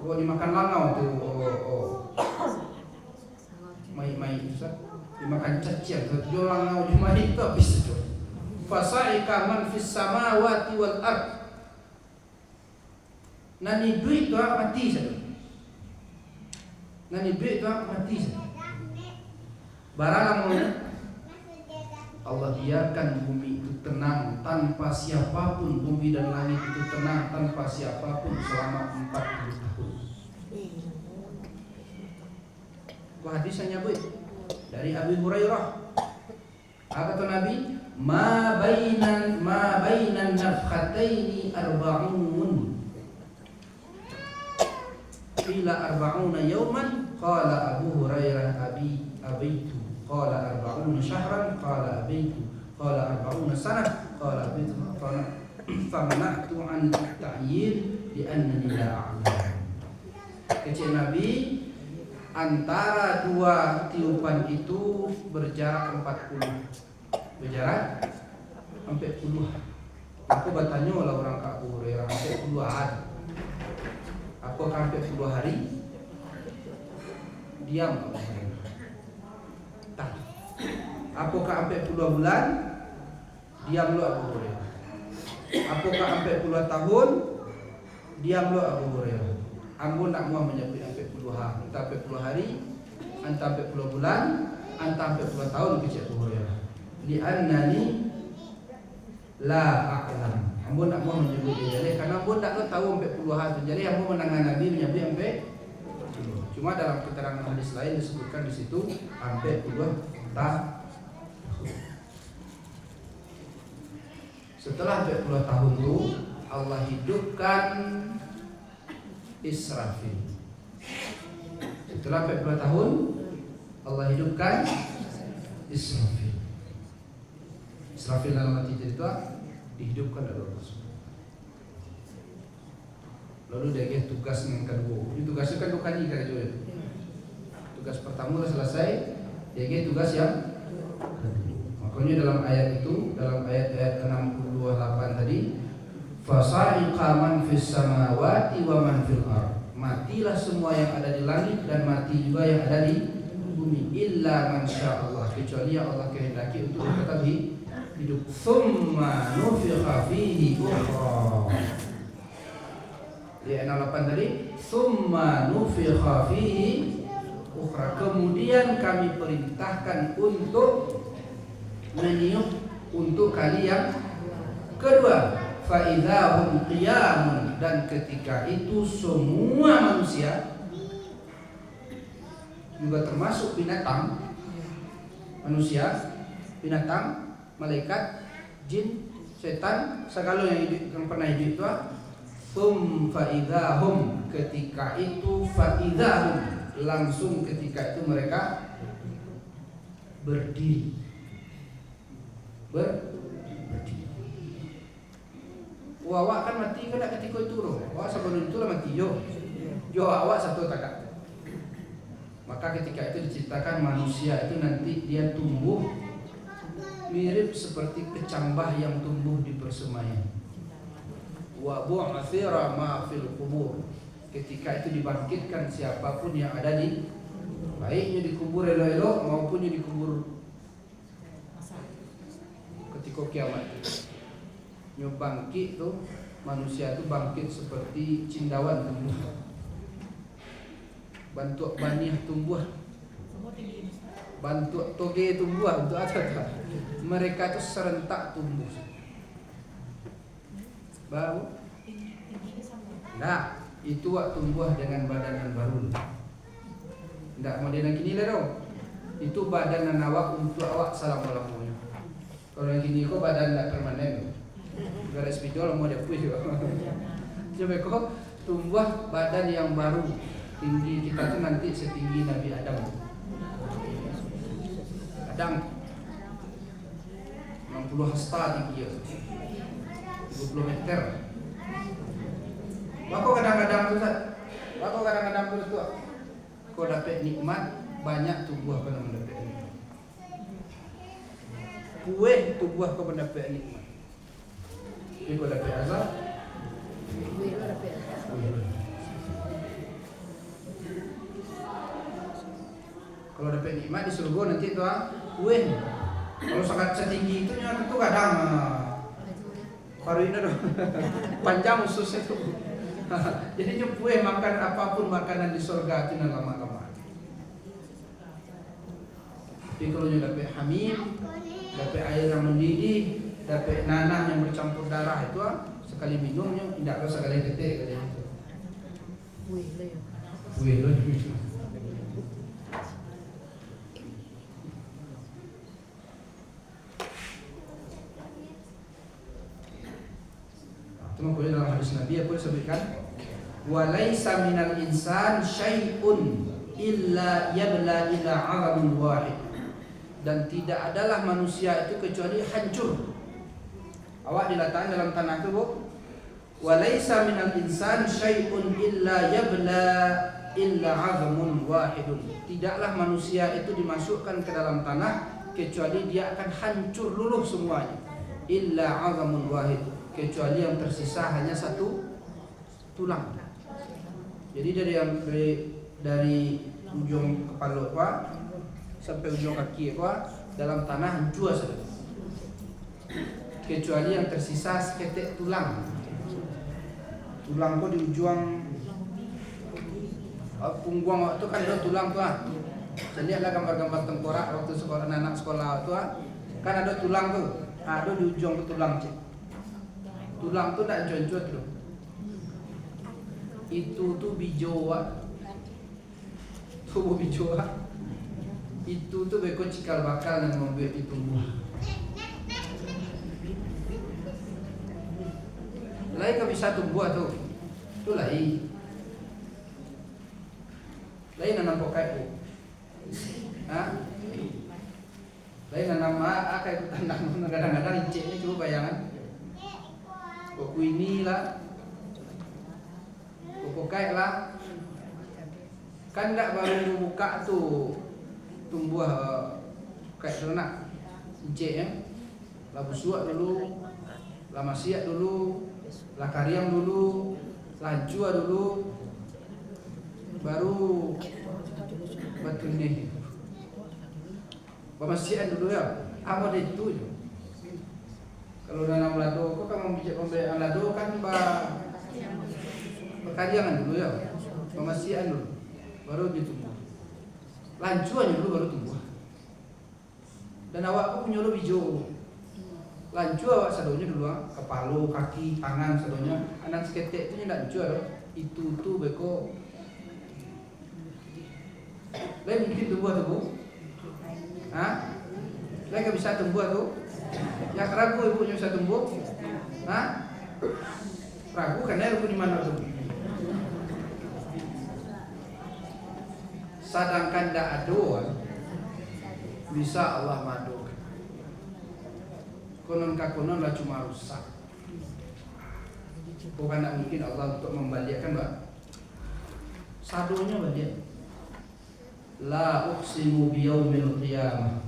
Oh dimakan langau tu. Mai Ustaz. Dimakan cacing, jualan ngau cuma itu habis itu. Fasaika man fis samawati wal ard. Nani duit tu mati saja. Nani duit tu mati saja. Barang Allah biarkan bumi itu tenang tanpa siapapun, bumi dan langit itu tenang tanpa siapapun selama 40 tahun. Wah, hadis yang nyebut dari Abi Hurairah. Apa kata Nabi? Ma bainan nafkhataini arba'un. Qila arba'una yawman, qala Abu Hurairah abaitu, qala arba'una syahran, qala abaitu, qala arba'una sanah, qala abaitu, famana'tu an ta'yin li'annani la a'lam. Kata Nabi, antara dua tiupan itu berjarak 40. Berjarak sampai puluhan. Aku bertanya oleh orang ke Abu Hurairah, sampai puluhan. Aku sampai 10 hari diam Abu Hurairah. Tak. Apakah sampai 10 bulan diam lo Abu Hurairah. Apakah sampai 10 tahun diam lo Abu Hurairah. Ambo nak mau menyebut sampai 10 hari, entah sampai 10 hari, entah sampai 10 bulan, entah sampai 10 tahun kecil Abu Hurairah. Li'annani la a'lam. Ambo nak mau menyebut dia jadi karena ambo tak tahu sampai puluhan. Jadi ambo menangan Nabi menyebut sampai 10. Cuma dalam keterangan hadis lain disebutkan di situ sampai 10 tahun. Setelah 40 tahun itu Allah hidupkan Israfil. Setelah 40 tahun Allah hidupkan Israfil. Israfil dalam mati cerita dihidupkan oleh Allah. Lalu dia tugas yang kedua. Ini tugasnya kan bukan ini kan juga. Tugas pertama sudah selesai. Dia tugas yang makanya dalam ayat itu, dalam ayat 68 tadi, fasa'iqa man fis samawati wa man fil ard. Matilah semua yang ada di langit dan mati juga yang ada di bumi, illa man sya'allah, kecuali yang Allah kehendaki untuk tetap hidup. Thumma nufikha fihi ukhra. Di ayat 68 tadi, thumma nufikha fihi ukhra. Kemudian kami perintahkan untuk meniup untuk kali yang kedua. Fa idzahum qiyamun, dan ketika itu semua manusia juga termasuk binatang, manusia, binatang, malaikat, jin, setan, segala yang hidup, yang pernah hidup itu, faidahum, ketika itu faidahum, langsung ketika itu mereka berdiri, berdiri. Awak kan mati kan ketika itu loh. Awak sebelum itu lah mati yo awak satu takak. Maka ketika itu diciptakan manusia itu nanti dia tumbuh mirip seperti kecambah yang tumbuh di persemaian. Wa bu'athira ma fil qubur. Ketika itu dibangkitkan siapapun yang ada di, baiknya dikubur elok-elok maupun dikubur ketika kiamat. Bangkit tuh manusia itu bangkit seperti cindawan tumbuh, bantu baniah tumbuh, bantu toge tumbuh untuk apa? Mereka itu serentak tumbuh. Baru, nah itu wak tumbuh dengan badanan baru. Tidak modern kini lah dong. Itu badanan awak untuk awak salam-salamnya. Kalau yang kini kok badan tidak permanen. Gara spidol mau dia puih. Coba kok tumbuh badan yang baru, tinggi kita tuh nanti setinggi Nabi Adam. Adam 60 hasta tinggi ya. 20 meter. Wako kadang-kadang tuh kau dapat nikmat banyak tubuh kau mendapat nikmat. Kue tubuh kau mendapat nikmat. Ini kau dapat azab. Kalau dapat nikmat di surga nanti itu kue. Kalau sangat setinggi itu nyata tuh kadang baru ini dong panjang usus itu. Jadi kue makan apapun makanan di surga itu lama-lama. Tapi kalau dapat hamim dapat air yang mendidih, dapat nanah yang bercampur darah itu sekali minumnya tidak usah sekali ketik kali itu. Wih loh. Kemudian dalam hadis Nabi apa disebutkan? Walaisa minal insan syai'un illa yabla ila 'alamin wahid. Dan tidak adalah manusia itu kecuali hancur. Awak diletakkan dalam tanah itu, Bu. Walaisa minal insan syai'un illa yabla illa 'azamun wahidun. Tidaklah manusia itu dimasukkan ke dalam tanah kecuali dia akan hancur luluh semuanya. Illa 'azamun wahid. Kecuali yang tersisa hanya satu tulang. Jadi dari ujung kepala sampai ujung kaki dalam tanah hancur saja. Kecuali yang tersisa seketek tulang. Tulang di ujung punggung itu kan ada tulang Jadi ada gambar-gambar tengkorak waktu sekolah anak sekolah kan ada tulang ada di ujung tulang Tulang tu tak cuat tu. Itu tu bijoa. Tubuh bijoa. Itu tu beko cikal bakal yang membuat itu tumbuh. Lain kan bisa tumbuh tu. Tu lain. Lain nanam pokai tu. Lain nanam kayak tanam kadang-kadang incik ni coba bayangan. Kok ini lah, kok kayak lah, kan tak baru buka tu tumbuh kayak ternak, encik ya, lah busuak dulu, lah masiak dulu, lah kariam dulu, lah jua dulu, baru batu ni, pemasian dulu ya, apa itu je. Kalau nanam lado, kok kamu bijak pembelian lado kan berkariangan dulu ya, pemasian dulu, baru ditumbuh. Lancuannya dulu baru tumbuh. Dan awak pun punya lo hijau. Lancu awak sadonya dulu, kepala, kaki, tangan sadonya. Anak seketek itu tidak lancu loh. Itu tuh beko. Lain mungkin tumbuh tuh Bu? Lain gak bisa tumbuh tuh? Yang ragu ibunya bisa tumbuh? Ragu karena ibu di mana tuh? Sedangkan tidak ada bisa Allah madukan. Konon kakonon lah cuma rusak. Bukan tak mungkin Allah untuk membalikkan Mbak. Sadonya balik. La uqsimu biyaumil qiyamah.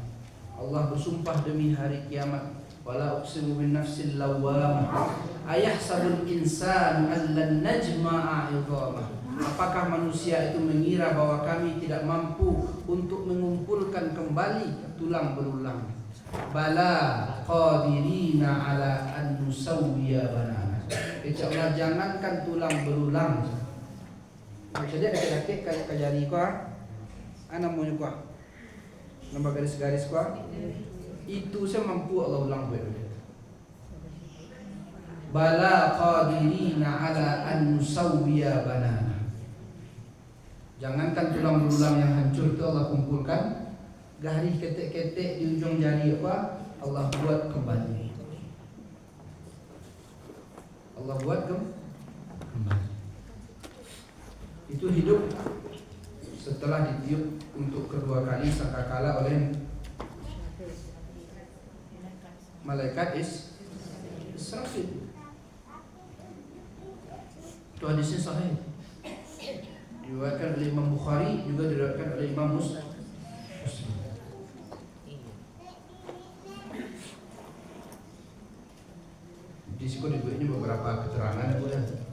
Allah bersumpah demi hari kiamat. Wala uqsimu bin nafsil lawwamah. Ayahsabul insan allan najma'a 'idhamah. Apakah manusia itu mengira bahwa kami tidak mampu untuk mengumpulkan kembali tulang belulang? Bala qadirina ala an nusawwiya banana. Allah jangankan tulang belulang. Maksudnya dekat-dekat kayak kajari kau, anak maunya kau. Nampak garis-garis kau, itu saya mampu Allah ulang buat. Bala qadirina ala an nusawwiya banana. Jangankan tulang belulang yang hancur itu Allah kumpulkan, garis ketek-ketek di ujung jari apa Allah buat kembali. Allah buat kembali. Itu hidup setelah ditiup untuk kedua kali sangkakala oleh malaikat Israfil. Itu hadisnya sahih. Diriwayatkan oleh Imam Bukhari, juga diriwayatkan oleh Imam Muslim. Di situ ini beberapa keterangan boleh.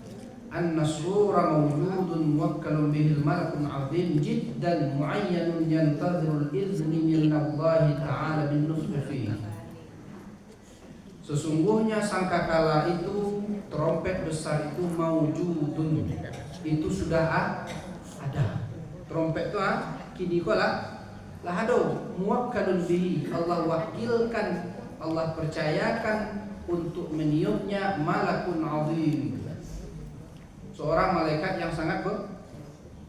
An-nasrura mawjudun muwakkalun bihil malakun azim jiddan muayyanun yantazirul izni min Allah ta'ala bin nufhi fihi. Sesungguhnya sangkakala itu, trompet besar itu mawjudun, itu sudah ada. Trompet itu kini kala lahado muwakkalun bihi, Allah wakilkan, Allah percayakan untuk meniupnya malakun azim, seorang malaikat yang sangat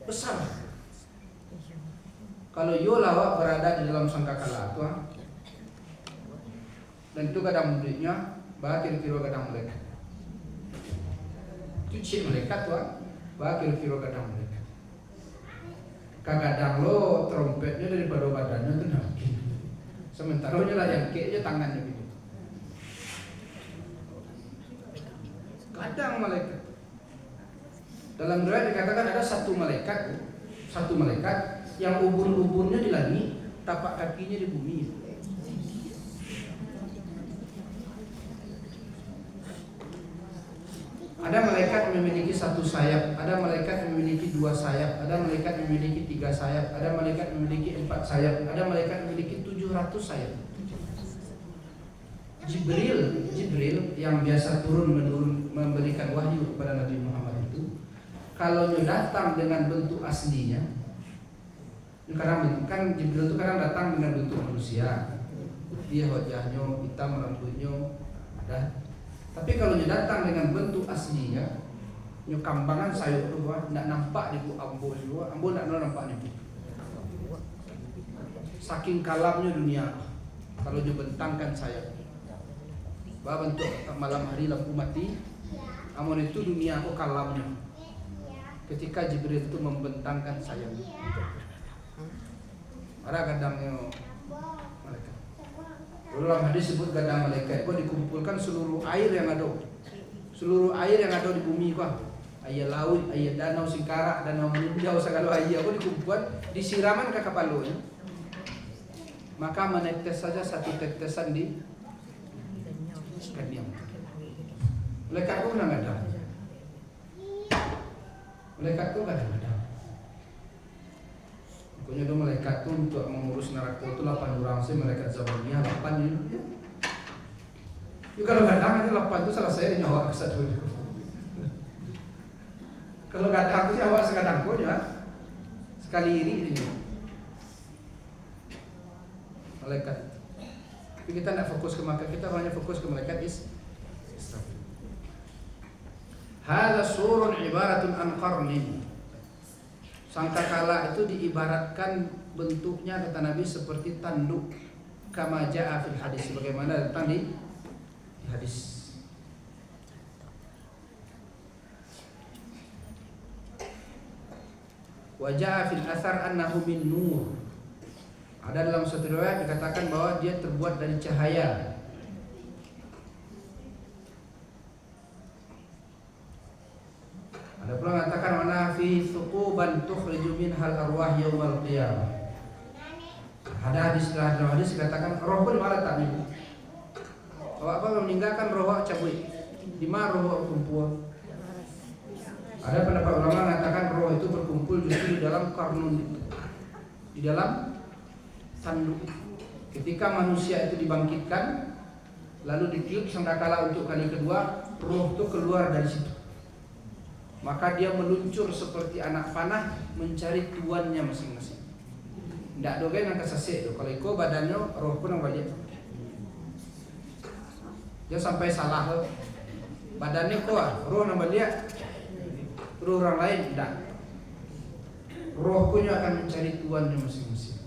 besar. Kalau yo lawak berada di dalam sangkakala tuh, dan itu kadang muridnya bah kira-kira kadang malaikat itu cik malaikat tuh, bah kira-kira kadang malaikat. Kadang lo trompetnya daripada badannya tuh nangkin, sementara nya lah yang kayaknya tangannya gitu. Kadang malaikat. Dalam riwayat dikatakan ada satu malaikat yang ubun-ubunnya di langit, tapak kakinya di bumi. Ada malaikat memiliki satu sayap, ada malaikat memiliki 2 sayap, ada malaikat memiliki 3 sayap, ada malaikat memiliki 4 sayap, ada malaikat memiliki 700 sayap. Jibril yang biasa turun memberikan wahyu kepada Nabi Muhammad itu, kalau dia datang dengan bentuk aslinya, kadang kan Jibril itu kadang datang dengan bentuk manusia, dia wajahnya hitam, rambutnya ada. Tapi kalau dia datang dengan bentuk aslinya, kambangan sayur tu nak nampak di ambo nak nampak ni. Saking kalamnya dunia, kalau dia bentangkan sayap. Bah bentuk malam hari lampu mati, amun itu dunia aku kalamnya. Ketika Jibril itu membentangkan sayapnya, ada kadangnya malaikat. Dalam hadis sebut gadang malaikat, kau dikumpulkan seluruh air yang ada di bumi kau, ayat laut, ayat danau singkarak, danau meninjau segala ayat, kau dikumpulkan disiraman ke kepala, maka menetes saja satu tetesan di kadiam. Malaikat kau nggak ada. Malaikat kau nggak ada. Pokoknya itu malaikat itu untuk mengurus neraka itu 8 orang sih, malaikat zamannya 8 ya. Yuk kalau kadang itu 8 itu salah saya nyawa ke satu. Kalau kadang itu nyawa sekadang pun ya sekali ini malaikat. Tapi kita tidak fokus ke malaikat, kita hanya fokus ke malaikat Israfil. Hadza surun ibaratun an qarnin. Sangkakala itu diibaratkan bentuknya kata Nabi seperti tanduk, kama jaa fil hadis, sebagaimana datang di hadis. Wa jaa fil athar annahu min nur. Ada dalam satu riwayat dikatakan bahwa dia terbuat dari cahaya. Ada pula mengatakan mana fi thuquban tukhriju minhal arwah yaumal qiyamah. Ada hadis dalam hadis dikatakan roh pun malah tak nih. Kalau apa meninggalkan roh cabut, di mana roh berkumpul? Ada pendapat ulama mengatakan roh itu berkumpul justru di dalam karnun, di dalam tanduk. Ketika manusia itu dibangkitkan, lalu ditiup sangkakala untuk kali kedua, roh itu keluar dari situ. Maka dia meluncur seperti anak panah mencari tuannya masing-masing. Tidak dogen yang kesasik. Kalau ikut badannya, roh pun yang balik. Dia sampai salah. Badannya kuat, roh yang balik. Roh orang lain tidak. Roh punya akan mencari tuannya masing-masing.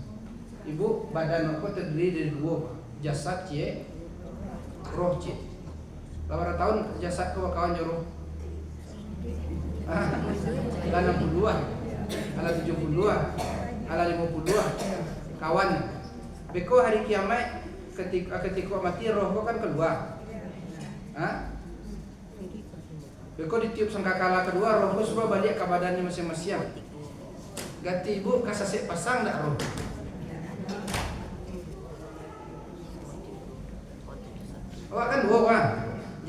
Ibu, badan aku terdiri dari 2, jasad cie, roh cie. Berapa tahun jasad kau kawan roh? Ala 62, ala 72, ala 52 kawan. Beko hari kiamat ketika mati roh kau kan keluar. Beko ditiup sangkakala kedua, roh kau semua balik ke badannya masing-masing. Ganti ibu kasasek pasang tak roh. Awak kan 2 kan,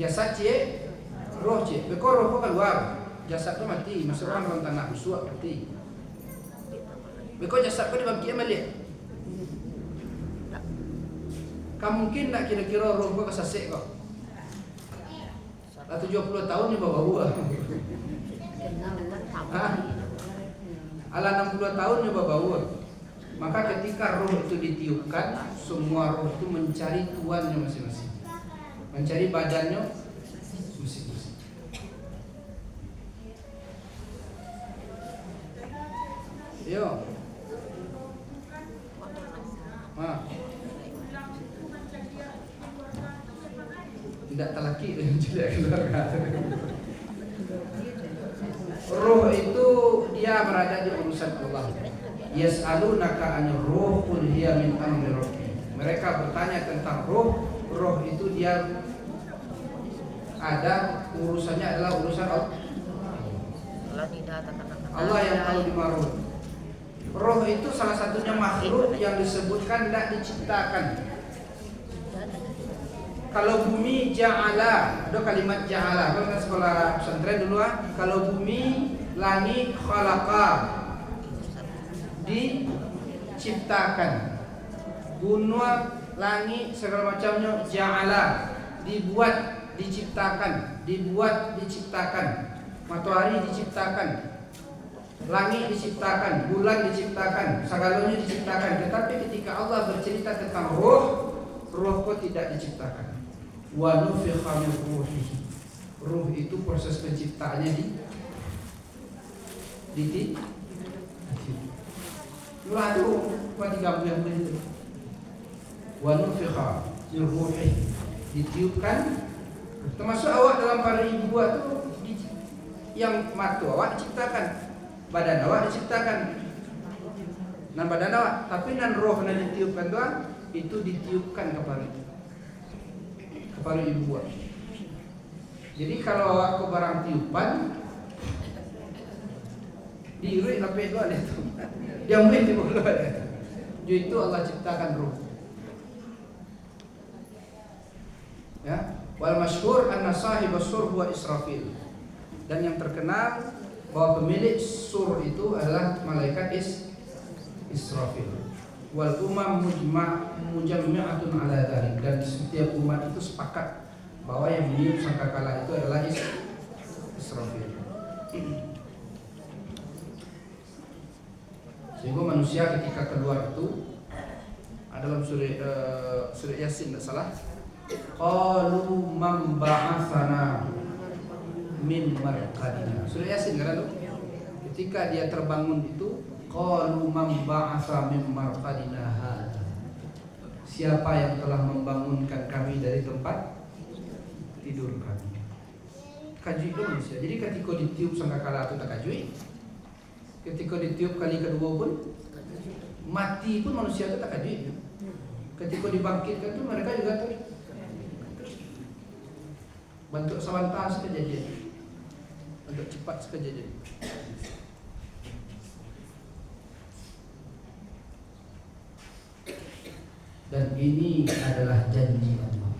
jasad cie, roh cie. Beko roh kau keluar. Jasad tu mati, masuk orang dalam tanah busuk mati. Beko jasad kau dibangkit balik. Kamu mungkin tak kira-kira roh kau kesasek kau. Dah 70 tahun ni bawa. Ala 60 tahun ni bawa. Maka ketika roh itu ditiupkan, semua roh itu mencari tuannya masing-masing, mencari badannya masing-masing. Yo, tidak telaki dengan jelek keluarga. Roh itu dia berada di urusan Allah. Yas'alunaka 'anir ruh qul hiya min amri rabbi. Mereka bertanya tentang roh. Roh itu dia ada urusannya adalah urusan Allah yang tahu di mana roh. Roh itu salah satunya makhluk yang disebutkan tidak diciptakan. Kalau bumi ja'ala, ada kalimat ja'ala. Kalau sekolah pesantren dulu kalau bumi, langit, khalaqa, diciptakan. Gunung, langit, segala macamnya ja'ala, dibuat, diciptakan, dibuat, diciptakan. Matahari diciptakan, langit diciptakan, bulan diciptakan, segalanya diciptakan. Tetapi ketika Allah bercerita tentang roh kok tidak diciptakan. Wa nufikha min ruhihi. Ruh itu proses penciptaannya di Lalu mati gampang yang begitu. Wa nufikha min ruhihi, ditiupkan. Termasuk awak dalam para ibu itu yang matu awak diciptakan, badan awak diciptakan, nan badan awak, tapi nan roh nan ditiupkan doang itu ditiupkan kepada ibu. Jadi kalau awak ke barang tiupan diurut lapis doang itu, dia mungkin tiup doang itu Allah ciptakan roh. Ya, wal masyhur anna sahibas sur huwa Israfil. Dan yang terkenal bahwa pemilik sur itu adalah malaikat Israfil. Wal umam mujammi'atun ala dzalik, dan setiap umat itu sepakat bahwa yang meniup sangkakala itu adalah Israfil. Sehingga manusia ketika keluar itu dalam surah Yasin tidak salah, qalu man ba'atsana min marqadina. Surah Yasin kan itu? Ketika dia terbangun itu, qalu man ba'atsa min marqadina hadza. Siapa yang telah membangunkan kami dari tempat tidur kami? Kajui itu manusia. Jadi ketika ditiup sangkakala itu tak kajui. Ketika ditiup kali kedua pun mati pun manusia itu tak kajui. Ketika dibangkitkan itu mereka juga bentuk sebentar sekejadian. Agak cepat sekejadian. Dan ini adalah janji Allah.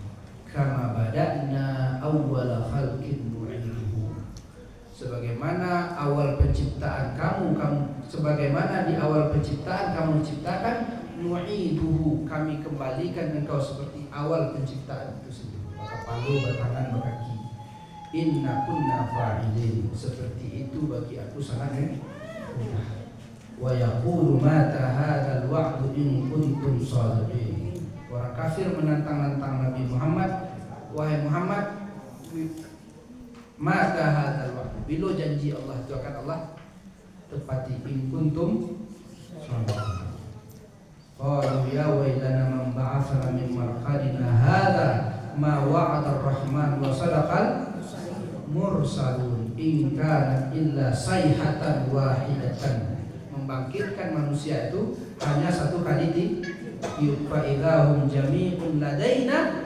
Kama bada'na awwala khalqin nu'iduhu. Sebagaimana awal penciptaan kamu sebagaimana di awal penciptaan kamu diciptakan, nu'iduhu, kami kembalikan engkau seperti awal penciptaan itu sendiri. Maka palu, bertangan, berkaki. Inna kunna fa'ilin, seperti itu bagi aku sangat mudah. Wa yaqulu mata hadzal wa'du in kuntum shadiqin. Orang kafir menantang-nantang Nabi Muhammad, wahai Muhammad, mata hadzal wa'du, bila janji Allah itu akan Allah tepati, in kuntum shadiqin. Qalu ya wailana man ba'atsana min marqadina hadza ma wa'ada ar-rahman wa sadaqal mursalun in kana illa sayhatan wahidatan. Membangkitkan manusia itu hanya satu kali ditiup, fa idahum jami'un ladaina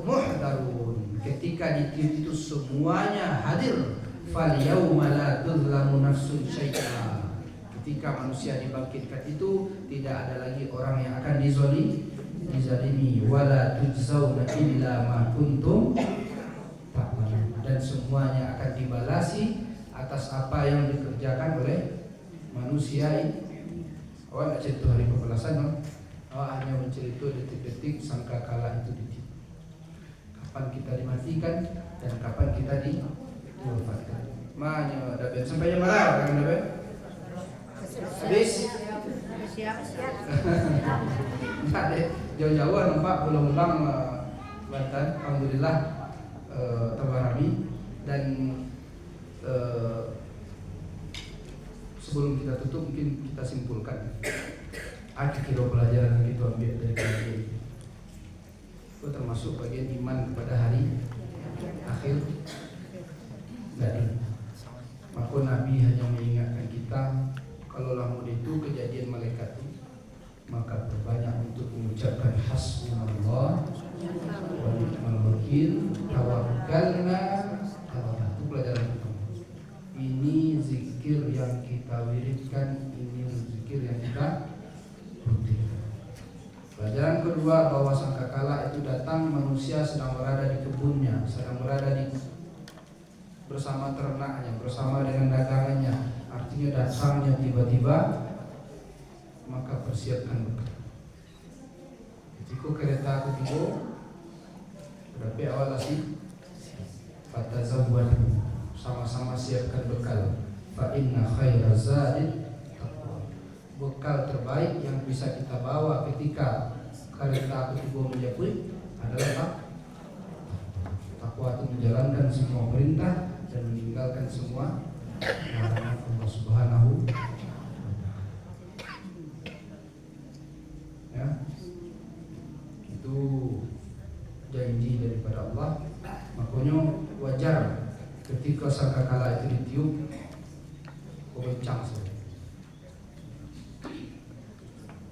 muhdarun. Ketika ditiup itu semuanya hadir. Fal yauma la tuzlamu nafsun syai'a. Ketika manusia dibangkitkan itu tidak ada lagi orang yang akan dizalimi. Wala tujzauna illa ma kuntum ta'malun. Dan semuanya akan dibalasi atas apa yang dikerjakan oleh manusia ini. Awak nak cerita hari pembalasan, no? Awak hanya mencerita detik-detik sangkakala itu ditiup. Kapan kita dimatikan dan kapan kita diwafatkan. Makanya sampai yang marah kan, habis Siap-siap. Enggak deh, jauh-jauhan Pak ulang-ulang Banten, alhamdulillah terbarami dan sebelum kita tutup mungkin kita simpulkan ada kira pelajaran yang kita ambil dari kajian ini. Itu termasuk bagian iman kepada hari akhir dan maka Nabi hanya mengingatkan kita kalau lamun itu kejadian malaikat itu maka berbanyak untuk mengucapkan hasbunallah wa ni'mal wakil tawakkalna ala Allah. Itu pelajaran pertama. Ini zikir yang kita wiridkan, ini zikir yang kita rutinkan. Pelajaran kedua bahwa sangkakala itu datang manusia sedang berada di kebunnya, sedang berada di bersama ternaknya, bersama dengan dagangannya. Artinya datangnya tiba-tiba, maka persiapkan bekal. Ketika kereta aku tiba, berapa awal sih? Fatazawwadu, sama-sama siapkan bekal. Fa inna khaira zadid taqwa. Bekal terbaik yang bisa kita bawa ketika kereta aku tiba menjemput adalah takwa itu menjalankan semua perintah dan meninggalkan semua larangan Allah Subhanahu wa ta'ala. Ya. Itu janji daripada Allah. Makanya wajar ketika sangkakala itu ditiup goncang saja.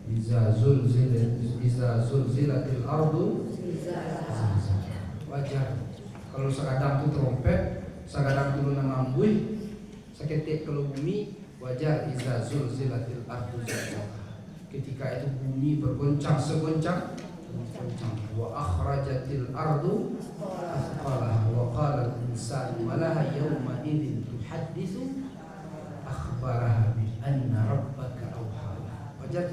Iza zulzilatil ardu wajar. Kalau sekadang itu trompet, sekadang turun mambui, seketik kalau bumi, wajar iza zulzilatil ardu zilzalaha. Ketika itu bumi bergoncang segoncang wa akhrajatil ardu athqalaha wa qala al-insanu ma laha yawma idzin tuhadditsu akhbaraha bi anna rabbaka awha. Wajar.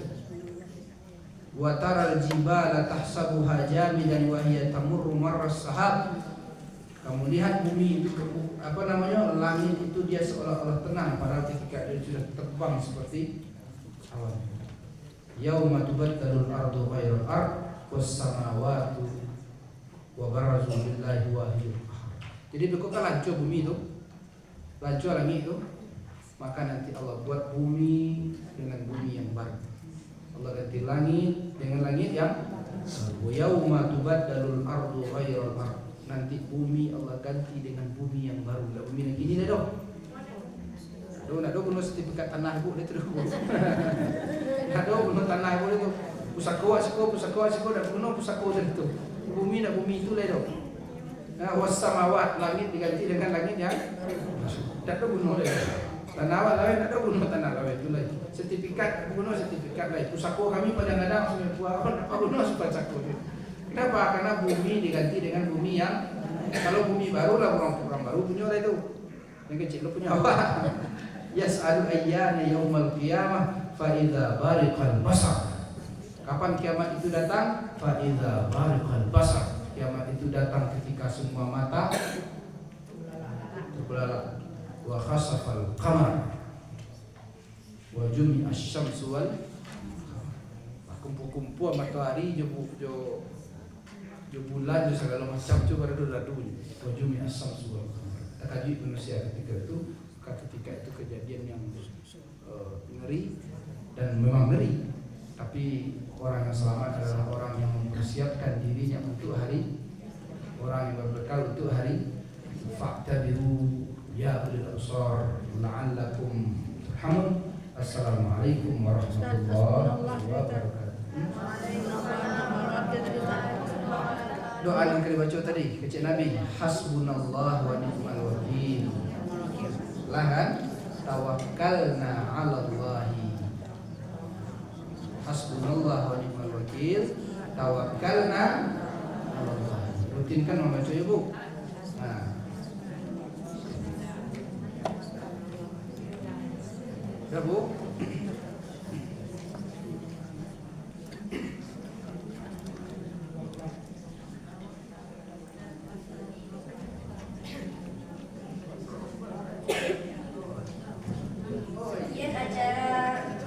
Wa taral jibala tahsabuha jamidan wa hiya tamurru marra as-sahab. Kamu lihat bumi itu langit itu dia seolah-olah tenang padahal ketika dia sudah terbang seperti awan. Yauma tubaddalul ardu ghairal ard was samawati wa barazu lillahi wahidil qahhar. Jadi begitu lancur bumi itu, lancur langit itu, maka nanti Allah buat bumi dengan bumi yang baru. Allah ganti langit dengan langit yang baru. Yauma tubaddalul ardu ghairal ard. Nanti bumi Allah ganti dengan bumi yang baru. Lah bumi yang gini dah dong. Nak bunuh sertifikat tanah ibu dia terus. Nak bunuh tanah ibu itu. Pusako dan bunuh pusako itu. Bumi nak bumi itu lah dong. Nah, wassamawat langit diganti dengan langit yang tak ada bunuh dia. Tanah lain tak ada bunuh tanah lain itu lah. Sertifikat bunuh sertifikat lah. Pusako kami kadang-kadang sudah buat apa bunuh pusako dia. Kenapa? Karena bumi diganti dengan bumi yang kalau bumi baru lah orang baru punya lah itu. Yang kecil lo punya apa? Yas'alu ayyana yaumal qiyamah fa idza bariqal basar. Kapan kiamat itu datang? Fa idza bariqal basar. Kiamat itu datang ketika semua mata terbelalak. Wa khasafal qamar. Wa jumi'asy syamsu wal kumpul-kumpul matahari jo bulan jo segala macam tu baru radunya. Wajumi asam suwal. Takajui manusia ketika itu kejadian yang ngeri dan memang ngeri. Tapi orang yang selamat adalah orang yang mempersiapkan dirinya untuk hari, orang yang berbekal untuk hari. Fa'tabiru ya ulil absar la'allakum turhamun. Assalamualaikum warahmatullahi wabarakatuh. Doa yang kita baca tadi kecil Nabi, hasbunallah wa ni'mal wakil. Lahan tawakkalna 'ala Allah. Hasbunallah wa ni'mal wakil. Tawakkalna 'ala Allah. Rutinkan membaca ya, Bu. Nah. Ya, Bu.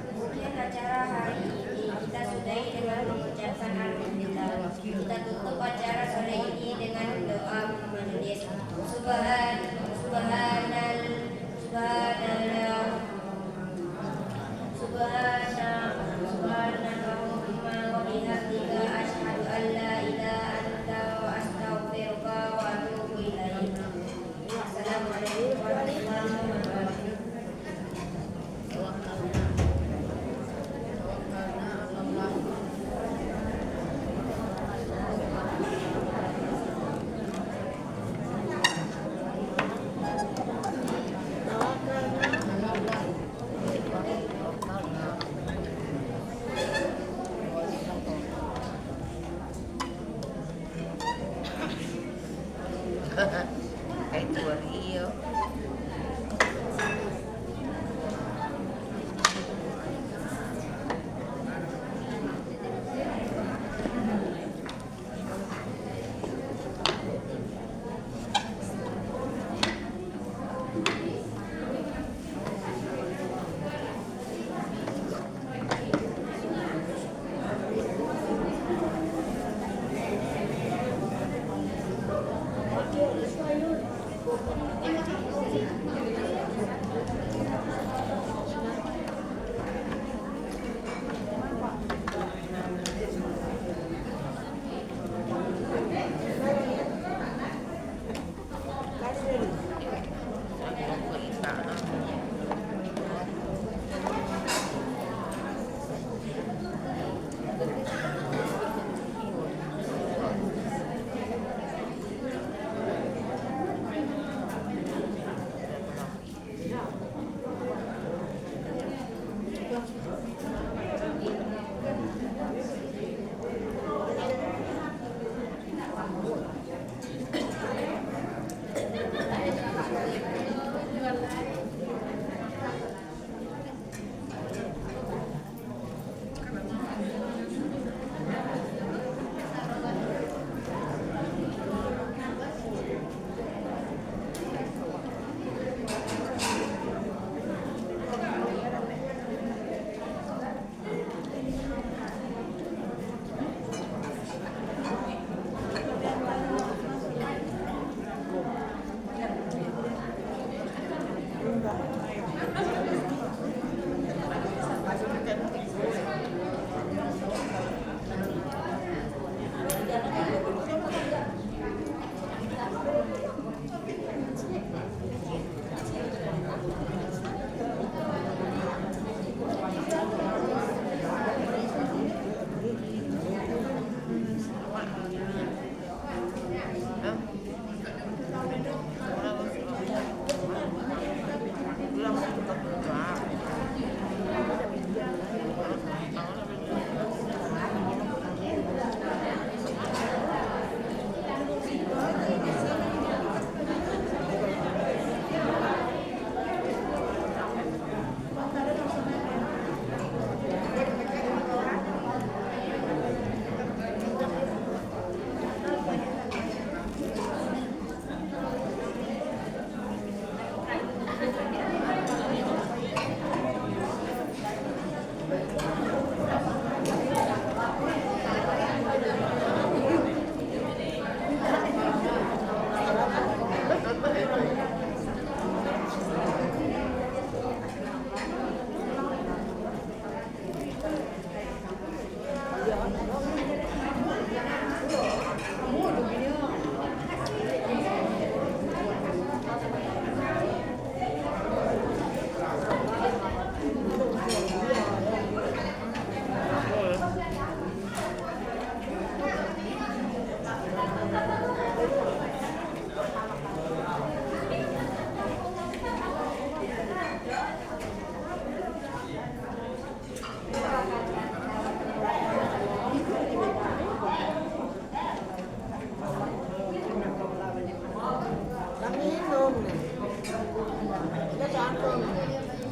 Kemudian acara Subhanakallahumma wa bihamdika asyhadu an la ilaha illa anta wa astaghfiruka wa atubu ilaik. Assalamualaikum warahmatullahi wabarakatuh. Cái chùa yêu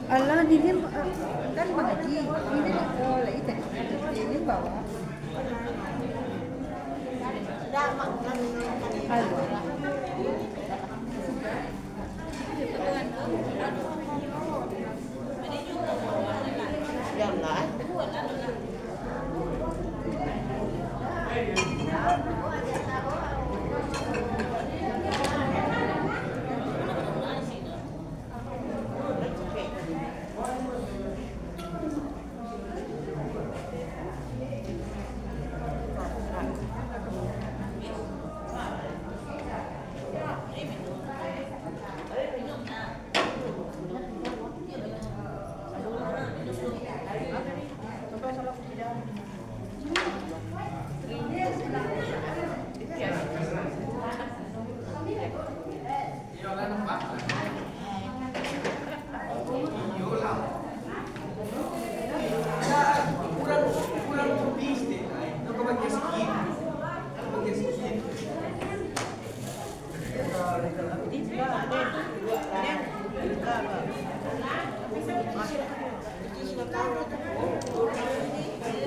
Allah ini kan mengaji, ini lấy thẻ, ini bawa. Jangan lah.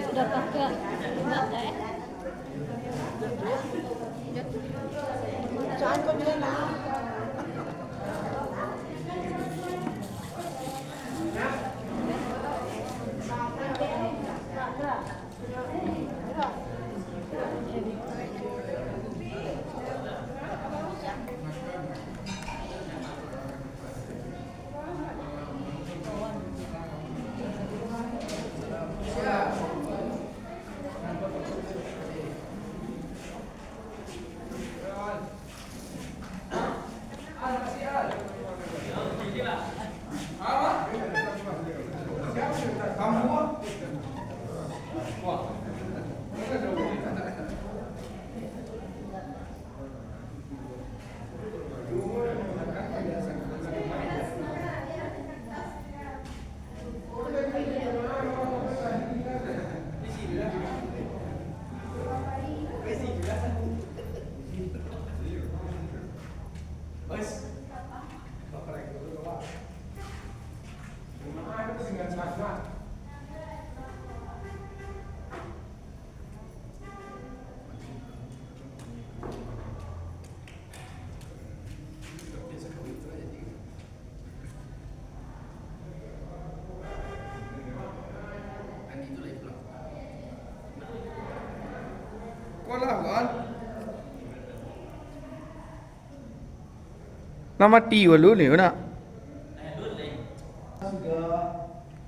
Sudah pakai enggak deh. Jangan kau dia lah. Nama ti walu ni mana? Sudah